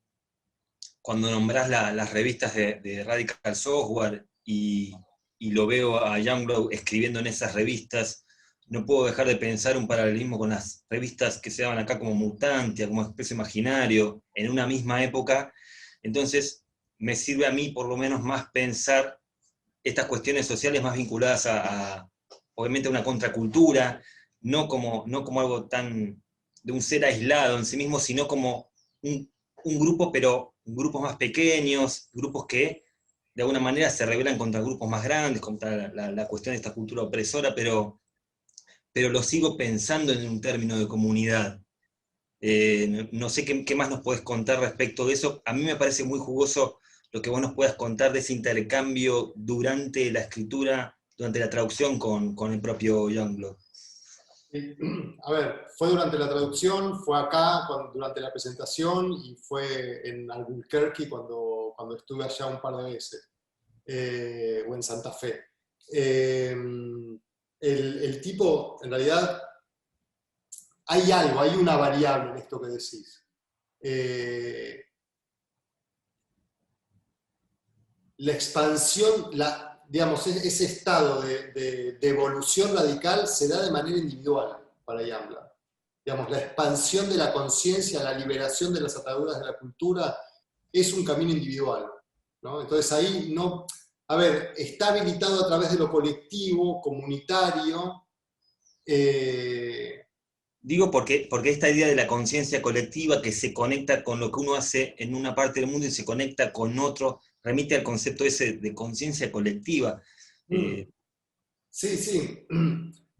cuando nombrás las revistas de Radical Software y lo veo a Youngblood escribiendo en esas revistas, no puedo dejar de pensar un paralelismo con las revistas que se daban acá como Mutantia, como Especie Imaginario, en una misma época. Entonces, me sirve a mí por lo menos más pensar estas cuestiones sociales más vinculadas obviamente una contracultura, no como algo tan de un ser aislado en sí mismo, sino como un grupo, pero grupos más pequeños, grupos que de alguna manera se rebelan contra grupos más grandes, contra la cuestión de esta cultura opresora, pero lo sigo pensando en un término de comunidad. No sé qué más nos podés contar respecto de eso. A mí me parece muy jugoso lo que vos nos puedas contar de ese intercambio durante la escritura, durante la traducción con el propio Youngblood. A ver, fue durante la traducción, fue acá durante la presentación y fue en Albuquerque cuando estuve allá un par de veces, o en Santa Fe. El tipo, en realidad, hay algo, hay una variable en esto que decís. La expansión, digamos, ese estado de evolución radical se da de manera individual para Youngblood. Digamos, la expansión de la conciencia, la liberación de las ataduras de la cultura, es un camino individual, ¿no? Entonces ahí no, a ver, está habilitado a través de lo colectivo, comunitario. Digo porque esta idea de la conciencia colectiva que se conecta con lo que uno hace en una parte del mundo y se conecta con otro, remite al concepto ese de conciencia colectiva. Sí, sí,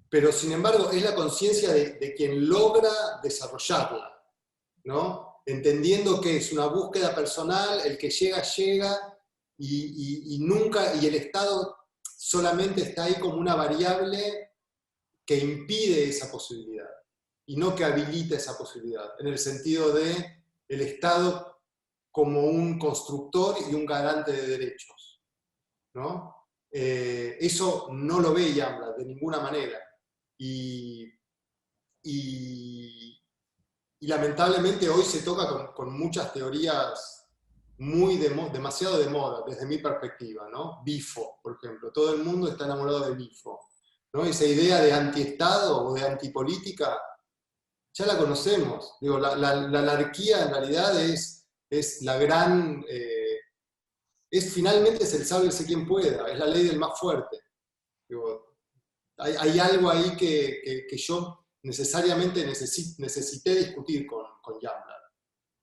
pero sin embargo es la conciencia de quien logra desarrollarla, ¿no? Entendiendo que es una búsqueda personal, el que llega, llega, y nunca, y el Estado solamente está ahí como una variable que impide esa posibilidad, y no que habilita esa posibilidad, en el sentido de el Estado como un constructor y un garante de derechos, ¿no? Eso no lo ve Youngblood de ninguna manera. Y lamentablemente hoy se toca con muchas teorías demasiado de moda, desde mi perspectiva, ¿no? Bifo, por ejemplo. Todo el mundo está enamorado de Bifo, ¿no? Esa idea de antiestado o de antipolítica, ya la conocemos. Digo, la anarquía en realidad es la gran... finalmente es el sálvese quien pueda, es la ley del más fuerte. Digo, hay algo ahí que yo necesariamente necesité discutir con Youngblood.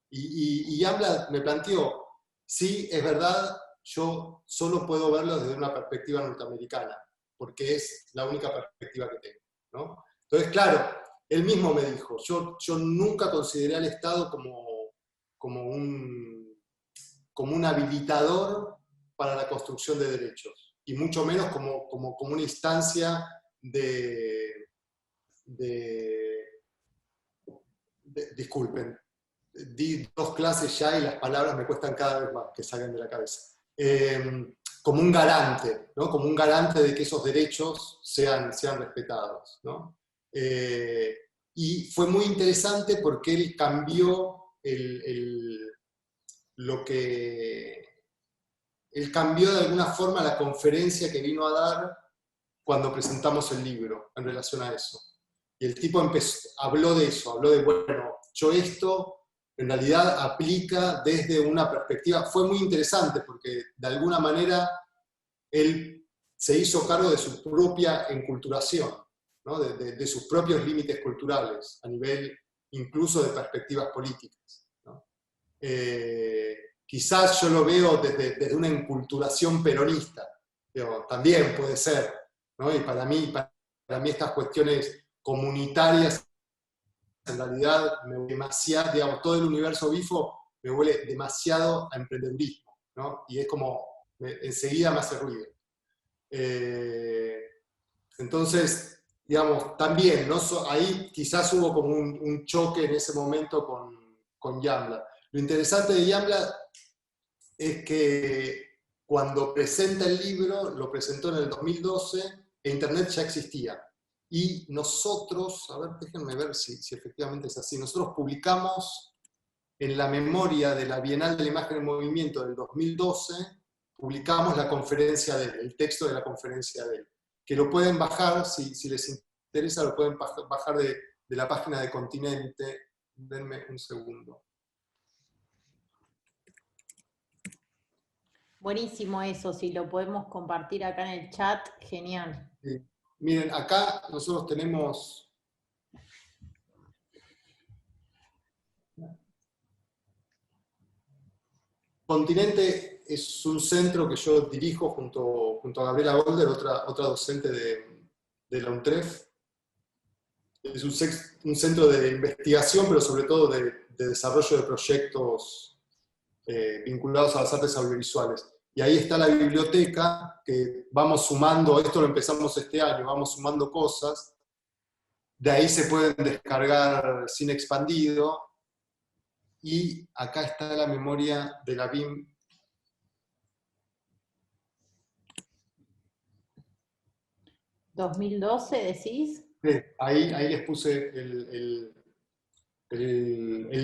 Y Youngblood me planteó, sí, es verdad, yo solo puedo verlo desde una perspectiva norteamericana, porque es la única perspectiva que tengo, ¿no? Entonces, claro, él mismo me dijo, yo nunca consideré al Estado como un habilitador para la construcción de derechos, y mucho menos como una instancia disculpen, di 2 clases ya y las palabras me cuestan cada vez más que salgan de la cabeza. Como un garante, ¿no? Como un garante de que esos derechos sean respetados, ¿no? Y fue muy interesante porque él cambió él cambió de alguna forma la conferencia que vino a dar cuando presentamos el libro en relación a eso. Y el tipo habló de eso, habló de, bueno, yo esto en realidad aplica desde una perspectiva, fue muy interesante porque de alguna manera él se hizo cargo de su propia enculturación, ¿no? de sus propios límites culturales, a nivel incluso de perspectivas políticas, ¿no? Quizás yo lo veo desde una enculturación peronista, pero también puede ser, ¿no? Y para mí estas cuestiones comunitarias, en realidad, demasiado, digamos, todo el universo Bifo me huele demasiado a emprendedurismo, ¿no? Y es como, enseguida me hace ruido. Entonces, digamos, también, ¿no? Ahí quizás hubo como un choque en ese momento con Youngblood. Lo interesante de Youngblood es que cuando presenta el libro, lo presentó en el 2012, e Internet ya existía. Y nosotros, a ver, déjenme ver si efectivamente es así, nosotros publicamos en la memoria de la Bienal de la Imagen en Movimiento del 2012, publicamos la conferencia de él, el texto de la conferencia de él, que lo pueden bajar, si les interesa, lo pueden bajar de la página de Continente. Denme un segundo. Buenísimo eso, si lo podemos compartir acá en el chat, genial. Sí. Miren, acá nosotros tenemos... Continente es un centro que yo dirijo junto a Gabriela Golder, otra docente de la UNTREF. Es un centro de investigación, pero sobre todo de desarrollo de proyectos vinculados a las artes audiovisuales. Y ahí está la biblioteca, que vamos sumando, esto lo empezamos este año, vamos sumando cosas. De ahí se pueden descargar Cine Expandido. Y acá está la memoria de la BIM. ¿2012 decís? Sí, ahí les puse el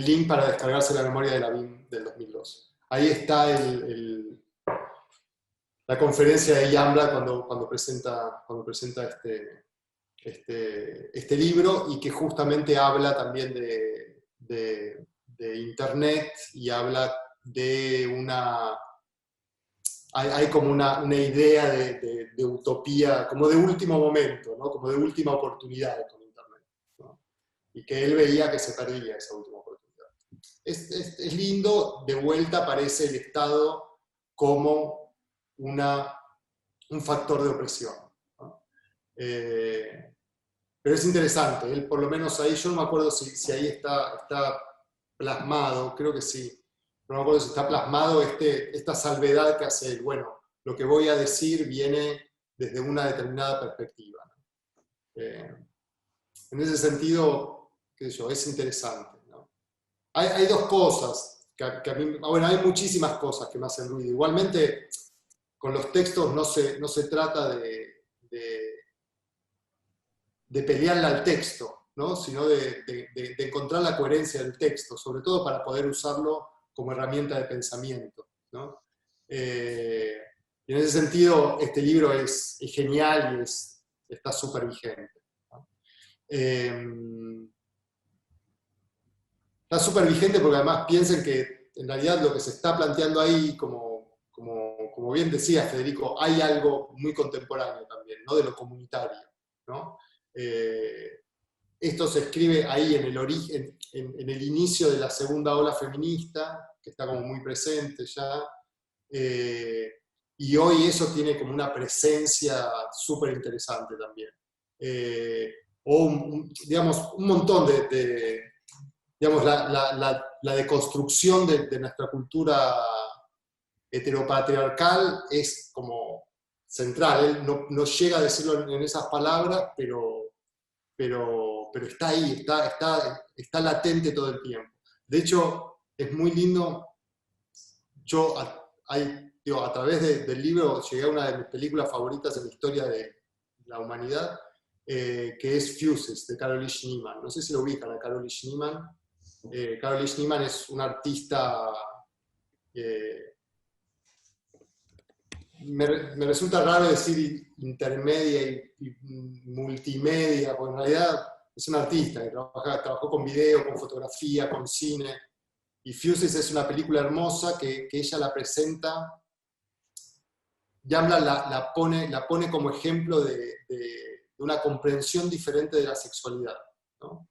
link para descargarse la memoria de la BIM del 2012. Ahí está la conferencia de Yambla cuando presenta este libro, y que justamente habla también de Internet, y habla de hay como una idea de utopía, como de último momento, ¿no? Como de última oportunidad con Internet, ¿no? Y que él veía que se perdía esa última oportunidad. Es lindo, de vuelta aparece el Estado como un factor de opresión, ¿no? Pero es interesante, él por lo menos ahí, yo no me acuerdo si ahí está plasmado, creo que sí, no me acuerdo si está plasmado esta salvedad que hace él. Bueno, lo que voy a decir viene desde una determinada perspectiva, ¿no? En ese sentido, qué sé yo, es interesante, ¿no? Hay dos cosas que a mí, bueno, hay muchísimas cosas que me hacen ruido. Igualmente, con los textos no se trata de pelearle al texto, ¿no? Sino de encontrar la coherencia del texto, sobre todo para poder usarlo como herramienta de pensamiento, ¿no? Y en ese sentido, este libro es genial y está súper vigente, ¿no? Está súper vigente porque además piensen que en realidad lo que se está planteando ahí, como bien decía Federico, hay algo muy contemporáneo también, ¿no? De lo comunitario, ¿no? Esto se escribe ahí en el origen, en el inicio de la segunda ola feminista, que está como muy presente ya, y hoy eso tiene como una presencia súper interesante también. Digamos, un montón digamos, la deconstrucción de nuestra cultura heteropatriarcal es como central. Él no llega a decirlo en esas palabras, pero está ahí, está latente todo el tiempo. De hecho, es muy lindo. Yo, a través del libro, llegué a una de mis películas favoritas en la historia de la humanidad, que es Fuses, de Carolee Schneemann. No sé si lo ubican a Carolee Schneemann. Carolee Schneemann es una artista... me resulta raro decir intermedia y multimedia, porque en realidad es una artista que trabajó con video, con fotografía, con cine. Y Fuses es una película hermosa que ella la presenta, Yambla la pone como ejemplo de una comprensión diferente de la sexualidad, ¿no?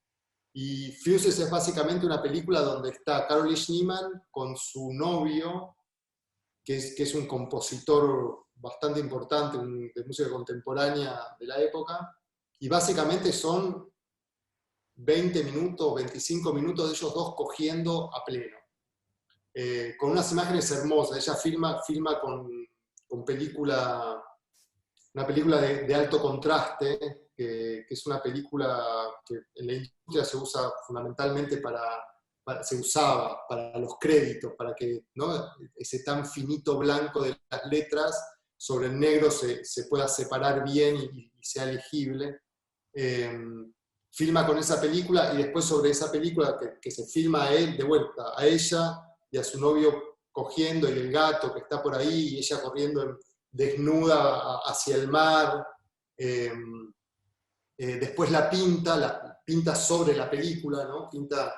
Y Fuses es básicamente una película donde está Carolee Schneemann con su novio, que es un compositor bastante importante de música contemporánea de la época, y básicamente son 20 minutos, 25 minutos de ellos dos cogiendo a pleno, con unas imágenes hermosas. Ella filma con una película de alto contraste, que es una película que en la industria se usa fundamentalmente se usaba para los créditos, para que, ¿no?, ese tan finito blanco de las letras sobre el negro se pueda separar bien y sea legible. Filma con esa película, y después sobre esa película que se filma a él, de vuelta, a ella y a su novio cogiendo, y el gato que está por ahí, y ella corriendo desnuda hacia el mar. Después la pinta sobre la película, ¿no? Pinta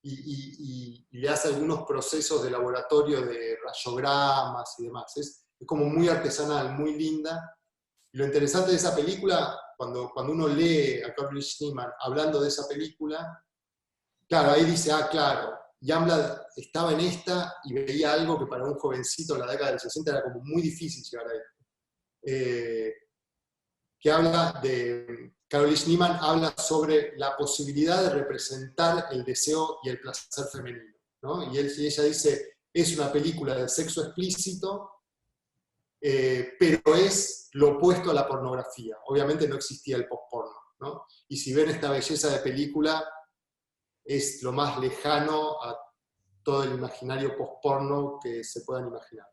y le hace algunos procesos de laboratorio de rayogramas y demás. Es como muy artesanal, muy linda. lo interesante de esa película, cuando uno lee a Caroline Schneemann hablando de esa película, claro, ahí dice, claro, Youngblood estaba en esta y veía algo que para un jovencito en la década del 60 era como muy difícil llegar a esto. Que habla de, Caroline Schneemann habla sobre la posibilidad de representar el deseo y el placer femenino, ¿no? Y ella dice, es una película de sexo explícito, pero es lo opuesto a la pornografía. Obviamente no existía el post-porno, ¿no? Y si ven esta belleza de película, es lo más lejano a todo el imaginario post-porno que se puedan imaginar.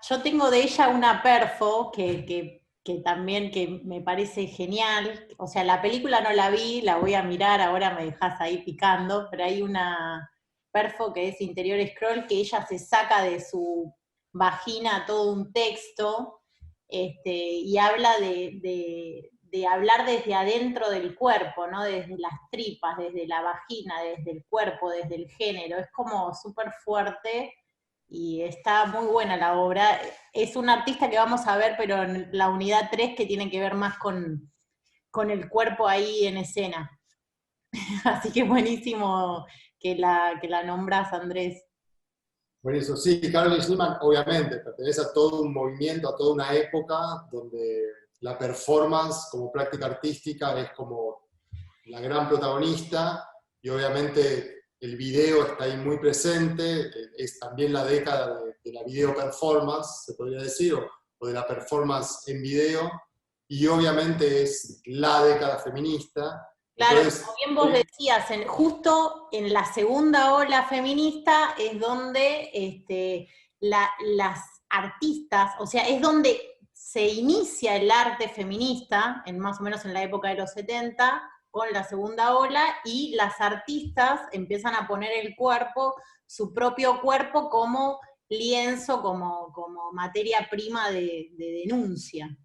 Yo tengo de ella una perfo que también que me parece genial. O sea, la película no la vi, la voy a mirar, ahora me dejas ahí picando, pero hay una perfo que es Interior Scroll, que ella se saca de su vagina todo un texto, y habla de hablar desde adentro del cuerpo, ¿no? Desde las tripas, desde la vagina, desde el cuerpo, desde el género. Es como súper fuerte y está muy buena la obra. Es un artista que vamos a ver, pero en la unidad 3, que tiene que ver más con el cuerpo ahí en escena. Así que buenísimo que la nombras, Andrés. Buenísimo. Sí, Caroline Schneemann obviamente pertenece a todo un movimiento, a toda una época donde la performance como práctica artística es como la gran protagonista, y obviamente el video está ahí muy presente, es también la década de la video performance, se podría decir, o de la performance en video, y obviamente es la década feminista. Claro, Entonces, como bien vos decías, justo en la segunda ola feminista es donde las artistas, o sea, es donde se inicia el arte feminista, más o menos en la época de los 70, con la segunda ola, y las artistas empiezan a poner el cuerpo, su propio cuerpo, como lienzo, como materia prima de denuncia.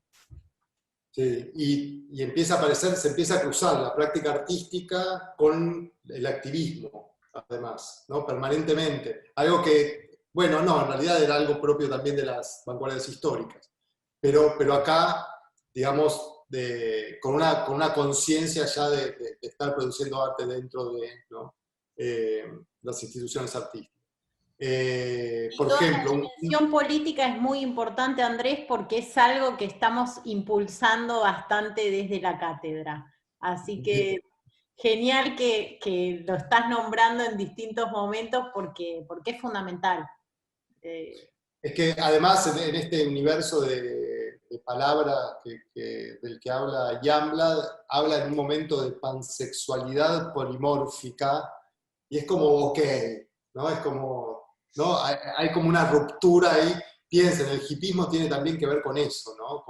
sí, y empieza a aparecer, se empieza a cruzar la práctica artística con el activismo, además, ¿no? Permanentemente. Algo que, bueno, no, en realidad era algo propio también de las vanguardias históricas. Pero acá, digamos, con una conciencia ya de estar produciendo arte dentro de, ¿no? Las instituciones artísticas. Por ejemplo, la dimensión política es muy importante, Andrés, porque es algo que estamos impulsando bastante desde la cátedra. Así que genial que lo estás nombrando en distintos momentos porque es fundamental. Es que además en este universo de palabras del que habla Youngblood, habla en un momento de pansexualidad polimórfica, y es como, ok, ¿no? Es como, ¿no? Hay como una ruptura ahí. Piensen, el hipismo tiene también que ver con eso, ¿no?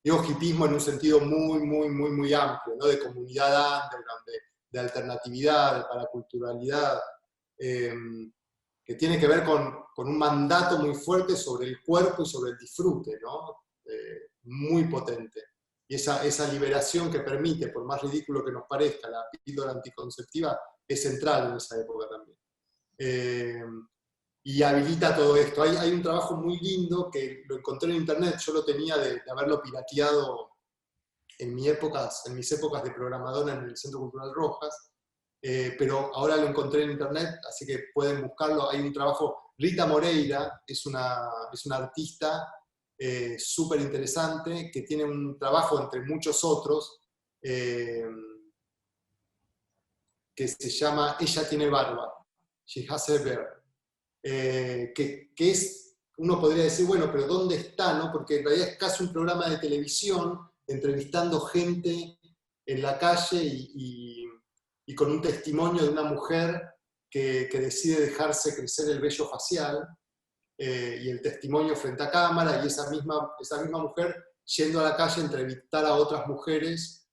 Digo hipismo en un sentido muy, muy, muy, muy amplio, ¿no? De comunidad underground, de alternatividad, de paraculturalidad, que tiene que ver con un mandato muy fuerte sobre el cuerpo y sobre el disfrute, ¿no? Muy potente. Y esa liberación que permite, por más ridículo que nos parezca, la píldora anticonceptiva, es central en esa época también. Y habilita todo esto. Hay un trabajo muy lindo que lo encontré en internet, yo lo tenía de haberlo pirateado en mis épocas de programadora en el Centro Cultural Rojas, pero ahora lo encontré en internet, así que pueden buscarlo. Hay un trabajo, Rita Moreira es una artista súper interesante, que tiene un trabajo entre muchos otros, que se llama Ella tiene barba, She has a beard, que es, uno podría decir, bueno, pero ¿dónde está? ¿No? Porque en realidad es casi un programa de televisión, entrevistando gente en la calle y con un testimonio de una mujer que decide dejarse crecer el vello facial, y el testimonio frente a cámara, y esa misma mujer yendo a la calle a entrevistar a otras mujeres,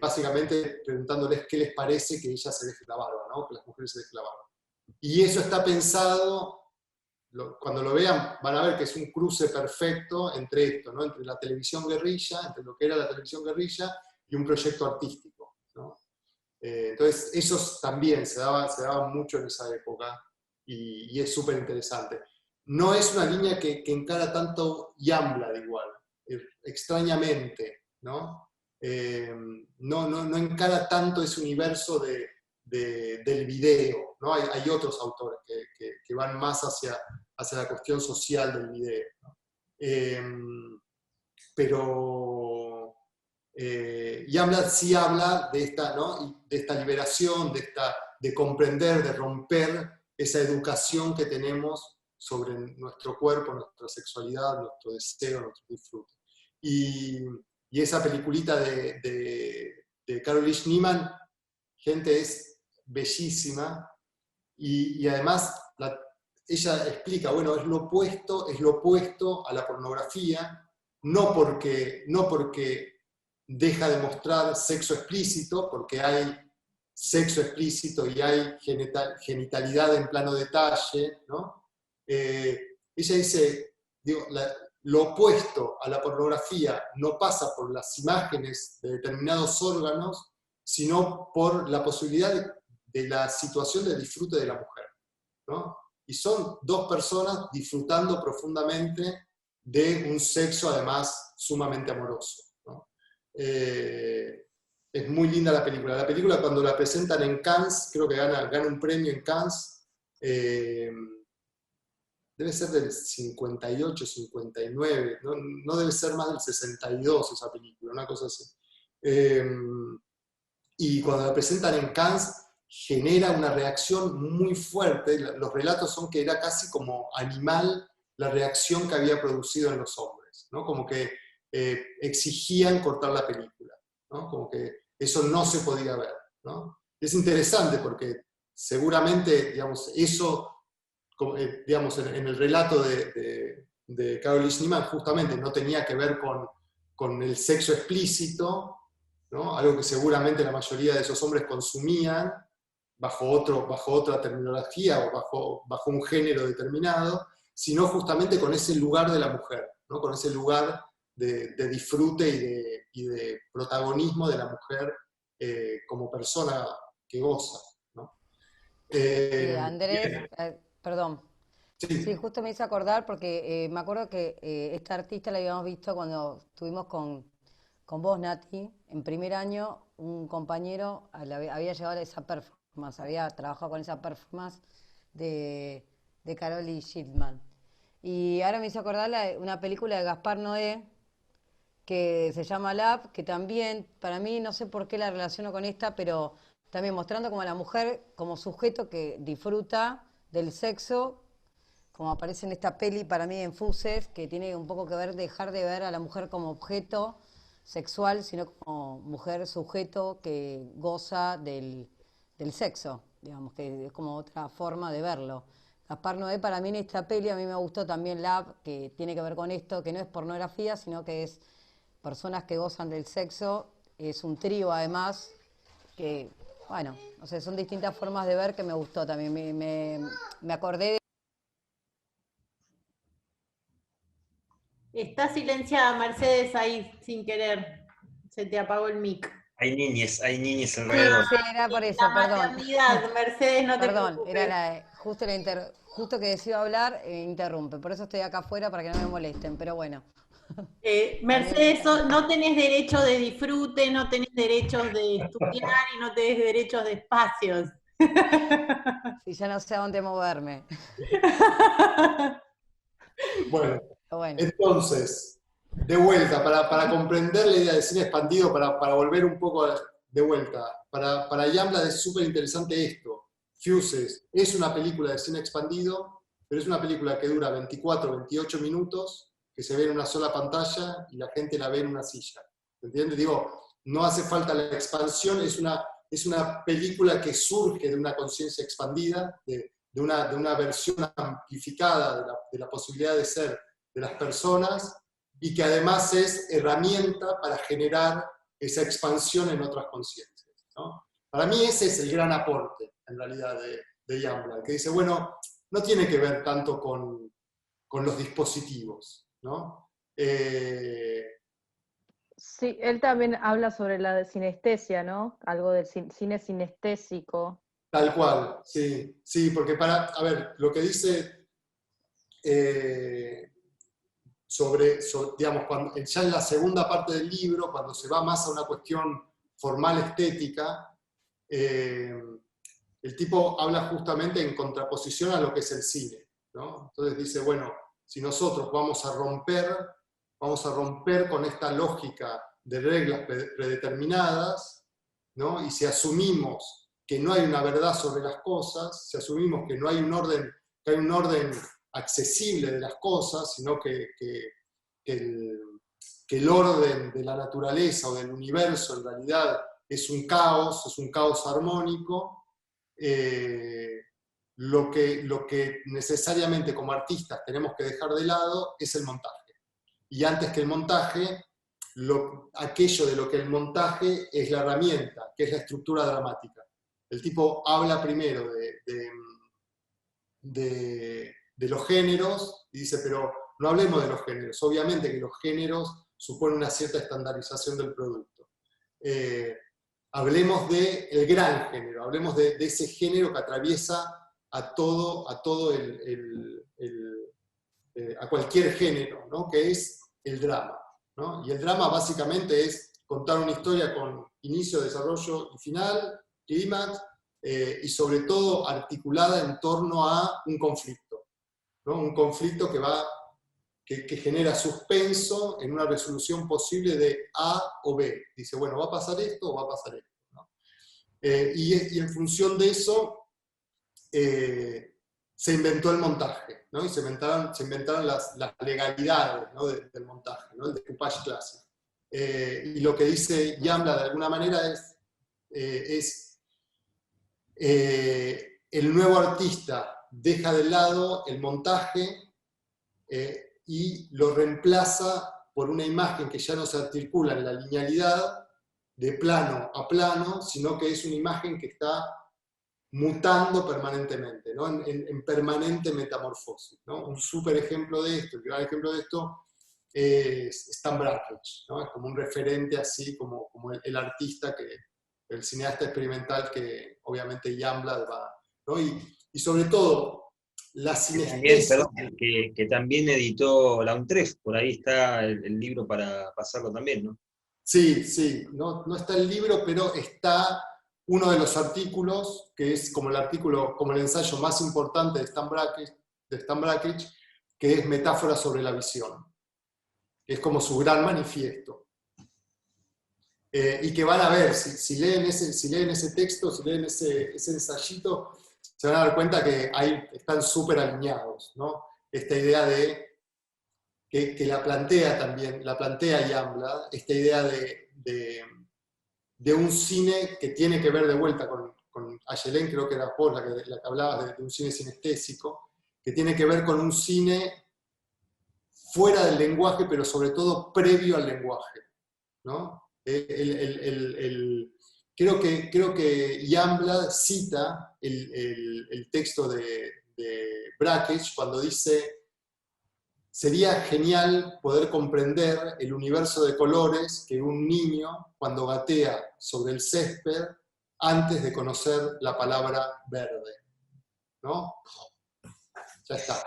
básicamente preguntándoles qué les parece que ella se deje la barba, ¿no? Que las mujeres se dejen la barba. Y eso está pensado, cuando lo vean van a ver que es un cruce perfecto entre esto, ¿no? Entre la televisión guerrilla, entre lo que era la televisión guerrilla y un proyecto artístico, ¿no? Entonces, esos también se daban mucho en esa época, y es súper interesante. No es una línea que encara tanto Youngblood igual. extrañamente, ¿no? No encara tanto ese universo del video, ¿no? Hay otros autores que van más hacia la cuestión social del video, ¿no? Pero Youngblood sí habla de esta, ¿no? De esta liberación, de comprender, de romper esa educación que tenemos sobre nuestro cuerpo, nuestra sexualidad, nuestro deseo, nuestro disfrute. Y esa peliculita de Caroline Schneemann, gente, es bellísima, y además ella explica, bueno, es lo opuesto a la pornografía, no porque deja de mostrar sexo explícito, porque hay sexo explícito y hay genitalidad en plano detalle, ¿no? Ella dice, digo, lo opuesto a la pornografía no pasa por las imágenes de determinados órganos, sino por la posibilidad de la situación de disfrute de la mujer, ¿no? Y son dos personas disfrutando profundamente de un sexo además sumamente amoroso, ¿no? Es muy linda la película. La película, cuando la presentan en Cannes, creo que gana un premio en Cannes, debe ser del 58, 59, no debe ser más del 62 esa película, una cosa así. Y cuando la presentan en Cannes, genera una reacción muy fuerte. Los relatos son que era casi como animal la reacción que había producido en los hombres, ¿no? Como que exigían cortar la película, ¿no? Como que eso no se podía ver, ¿no? Es interesante porque seguramente, digamos, eso, digamos, en el relato de Caroline Schneemann justamente no tenía que ver con el sexo explícito, ¿no? Algo que seguramente la mayoría de esos hombres consumían bajo otra terminología o bajo un género determinado, sino justamente con ese lugar de la mujer, ¿no? Con ese lugar de disfrute y de protagonismo de la mujer como persona que goza, ¿no? Andrés, perdón. Sí. Sí, justo me hice acordar porque me acuerdo que esta artista la habíamos visto cuando estuvimos con vos, Nati, en primer año. Un compañero había llevado esa performance, había trabajado con esa performance de Caroline Schneemann. Y ahora me hizo acordar una película de Gaspar Noé que se llama Love, que también, para mí, no sé por qué la relaciono con esta, pero también mostrando como a la mujer como sujeto que disfruta del sexo, como aparece en esta peli para mí en Fuses, que tiene un poco que ver, dejar de ver a la mujer como objeto sexual, sino como mujer sujeto que goza del sexo, digamos, que es como otra forma de verlo. Gaspar Noé, para mí en esta peli, a mí me gustó también Love, que tiene que ver con esto, que no es pornografía, sino que es personas que gozan del sexo, es un trío además, que, bueno, o sea, son distintas formas de ver que me gustó también, me acordé de... Está silenciada Mercedes ahí, sin querer. Se te apagó el mic. Hay niñes Sí, alrededor. sí, era por eso, La perdón. maternidad, Mercedes, no te Perdón, preocupes. era justo que decido hablar, interrumpe. Por eso estoy acá afuera, para que no me molesten, pero bueno. Mercedes, no tenés derecho de disfrute, no tenés derechos de estudiar y no tenés derechos de espacios. Y ya no sé a dónde moverme. Bueno, Bueno. entonces, de vuelta, para comprender la idea de cine expandido, para volver un poco de vuelta, para Youngblood es súper interesante esto. Fuses es una película de cine expandido, pero es una película que dura 24, 28 minutos, que se ve en una sola pantalla y la gente la ve en una silla. ¿Entiendes? Digo, no hace falta la expansión, es una película que surge de una conciencia expandida, de una versión amplificada de la posibilidad de ser de las personas, y que además es herramienta para generar esa expansión en otras conciencias, ¿no? Para mí ese es el gran aporte, en realidad, de Youngblood, que dice, bueno, no tiene que ver tanto con los dispositivos, ¿no? Sí, él también habla sobre la sinestesia, ¿no? Algo del cine sinestésico. Tal cual, sí, sí, porque a ver, lo que dice digamos, ya en la segunda parte del libro, cuando se va más a una cuestión formal estética, el tipo habla justamente en contraposición a lo que es el cine, ¿no? Entonces dice, bueno, si nosotros vamos a romper con esta lógica de reglas predeterminadas, ¿no? Y si asumimos que no hay una verdad sobre las cosas, si asumimos que no hay un orden, que hay un orden accesible de las cosas, sino que el orden de la naturaleza o del universo en realidad es un caos armónico, lo que necesariamente como artistas tenemos que dejar de lado es el montaje. Y antes que el montaje, aquello de lo que el montaje es la herramienta, que es la estructura dramática. El tipo habla primero de los géneros y dice, pero no hablemos de los géneros. Obviamente que los géneros suponen una cierta estandarización del producto. Hablemos del gran género, hablemos de ese género que atraviesa a cualquier género, ¿no? Que es el drama, ¿no? Y el drama básicamente es contar una historia con inicio, desarrollo y final, clímax, y sobre todo articulada en torno a un conflicto, ¿no? Un conflicto que genera suspenso en una resolución posible de A o B. Dice, bueno, ¿va a pasar esto o va a pasar esto? ¿No? Y en función de eso se inventó el montaje, ¿no? Y se inventaron las legalidades, ¿no? del montaje, ¿no? El decoupage clásico. Y lo que dice Yambla de alguna manera es el nuevo artista deja de lado el montaje y lo reemplaza por una imagen que ya no se articula en la linealidad de plano a plano, sino que es una imagen que está mutando permanentemente, ¿no? en permanente metamorfosis, ¿no? Un súper ejemplo de esto, el gran ejemplo de esto es Stan Brakhage, ¿no? Es como un referente así, como el artista, el cineasta experimental que obviamente Yambla va, ¿no? Y sobre todo, la sinestesia. Que también editó la UNTREF, por ahí está el libro para pasarlo también, ¿no? Sí, no está el libro, pero está uno de los artículos, que es como el ensayo más importante de Stan Brakhage, que es Metáfora sobre la visión, que es como su gran manifiesto. Y que van a ver, si leen ese texto, si leen ese ensayito, se van a dar cuenta que ahí están súper alineados, ¿no? Esta idea que la plantea Yambla, esta idea de un cine que tiene que ver de vuelta con Ayelén, creo que era vos la que hablabas de un cine sinestésico, que tiene que ver con un cine fuera del lenguaje, pero sobre todo previo al lenguaje, ¿no? Creo que Yambla cita el texto de Brakhage cuando dice: sería genial poder comprender el universo de colores que un niño, cuando gatea sobre el césped, antes de conocer la palabra verde, ¿no? Ya está.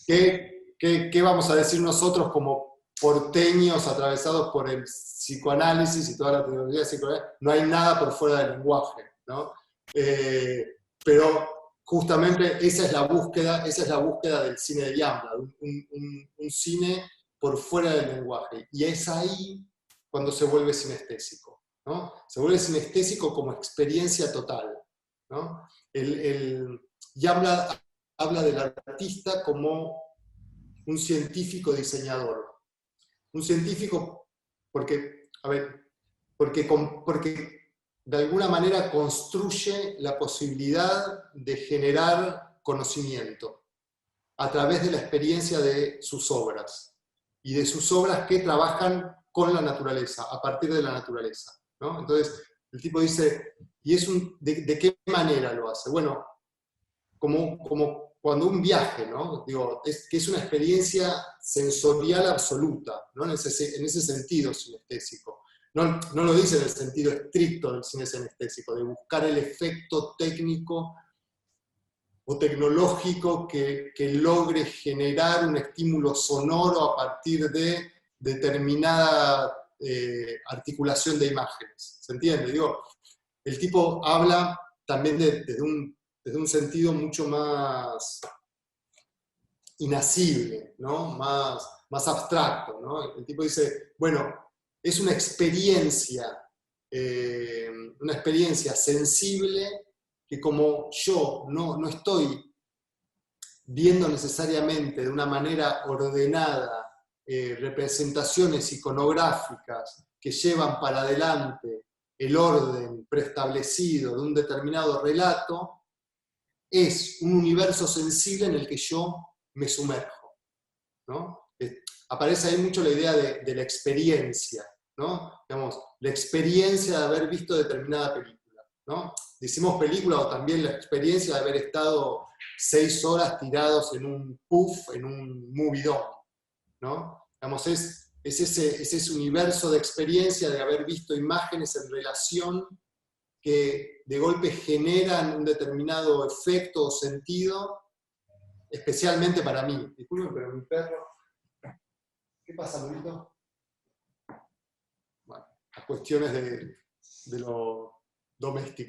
¿Qué vamos a decir nosotros como porteños atravesados por el psicoanálisis y toda la teoría psicoanalítica? No hay nada por fuera del lenguaje, ¿no? Pero justamente esa es la búsqueda del cine de Yambla, un cine por fuera del lenguaje. Y es ahí cuando se vuelve sinestésico, ¿no? Se vuelve sinestésico como experiencia total, ¿no? Yambla habla del artista como un científico diseñador. Un científico porque de alguna manera construye la posibilidad de generar conocimiento a través de la experiencia de sus obras, y de sus obras que trabajan con la naturaleza, a partir de la naturaleza, ¿no? Entonces, el tipo dice, ¿y de qué manera lo hace? Bueno, como cuando un viaje, ¿no? Digo, que es una experiencia sensorial absoluta, ¿no? En ese sentido sinestésico. No lo dice en el sentido estricto del cine sinestésico, de buscar el efecto técnico o tecnológico que logre generar un estímulo sonoro a partir de determinada articulación de imágenes. ¿Se entiende? Digo, el tipo habla también desde un sentido mucho más inasible, ¿no? Más abstracto, ¿no? El tipo dice, bueno, es una experiencia sensible que como yo no estoy viendo necesariamente de una manera ordenada representaciones iconográficas que llevan para adelante el orden preestablecido de un determinado relato, es un universo sensible en el que yo me sumerjo, ¿no? Aparece ahí mucho la idea de la experiencia, ¿no? Digamos, la experiencia de haber visto determinada película, ¿no? Decimos película o también la experiencia de haber estado 6 horas tirados en un puff, en un movie dome, ¿no? Digamos, es ese universo de experiencia de haber visto imágenes en relación que de golpe generan un determinado efecto o sentido, especialmente para mí. Disculpen, pero mi perro... ¿Qué pasa, Lurito? Bueno, las cuestiones de lo doméstico.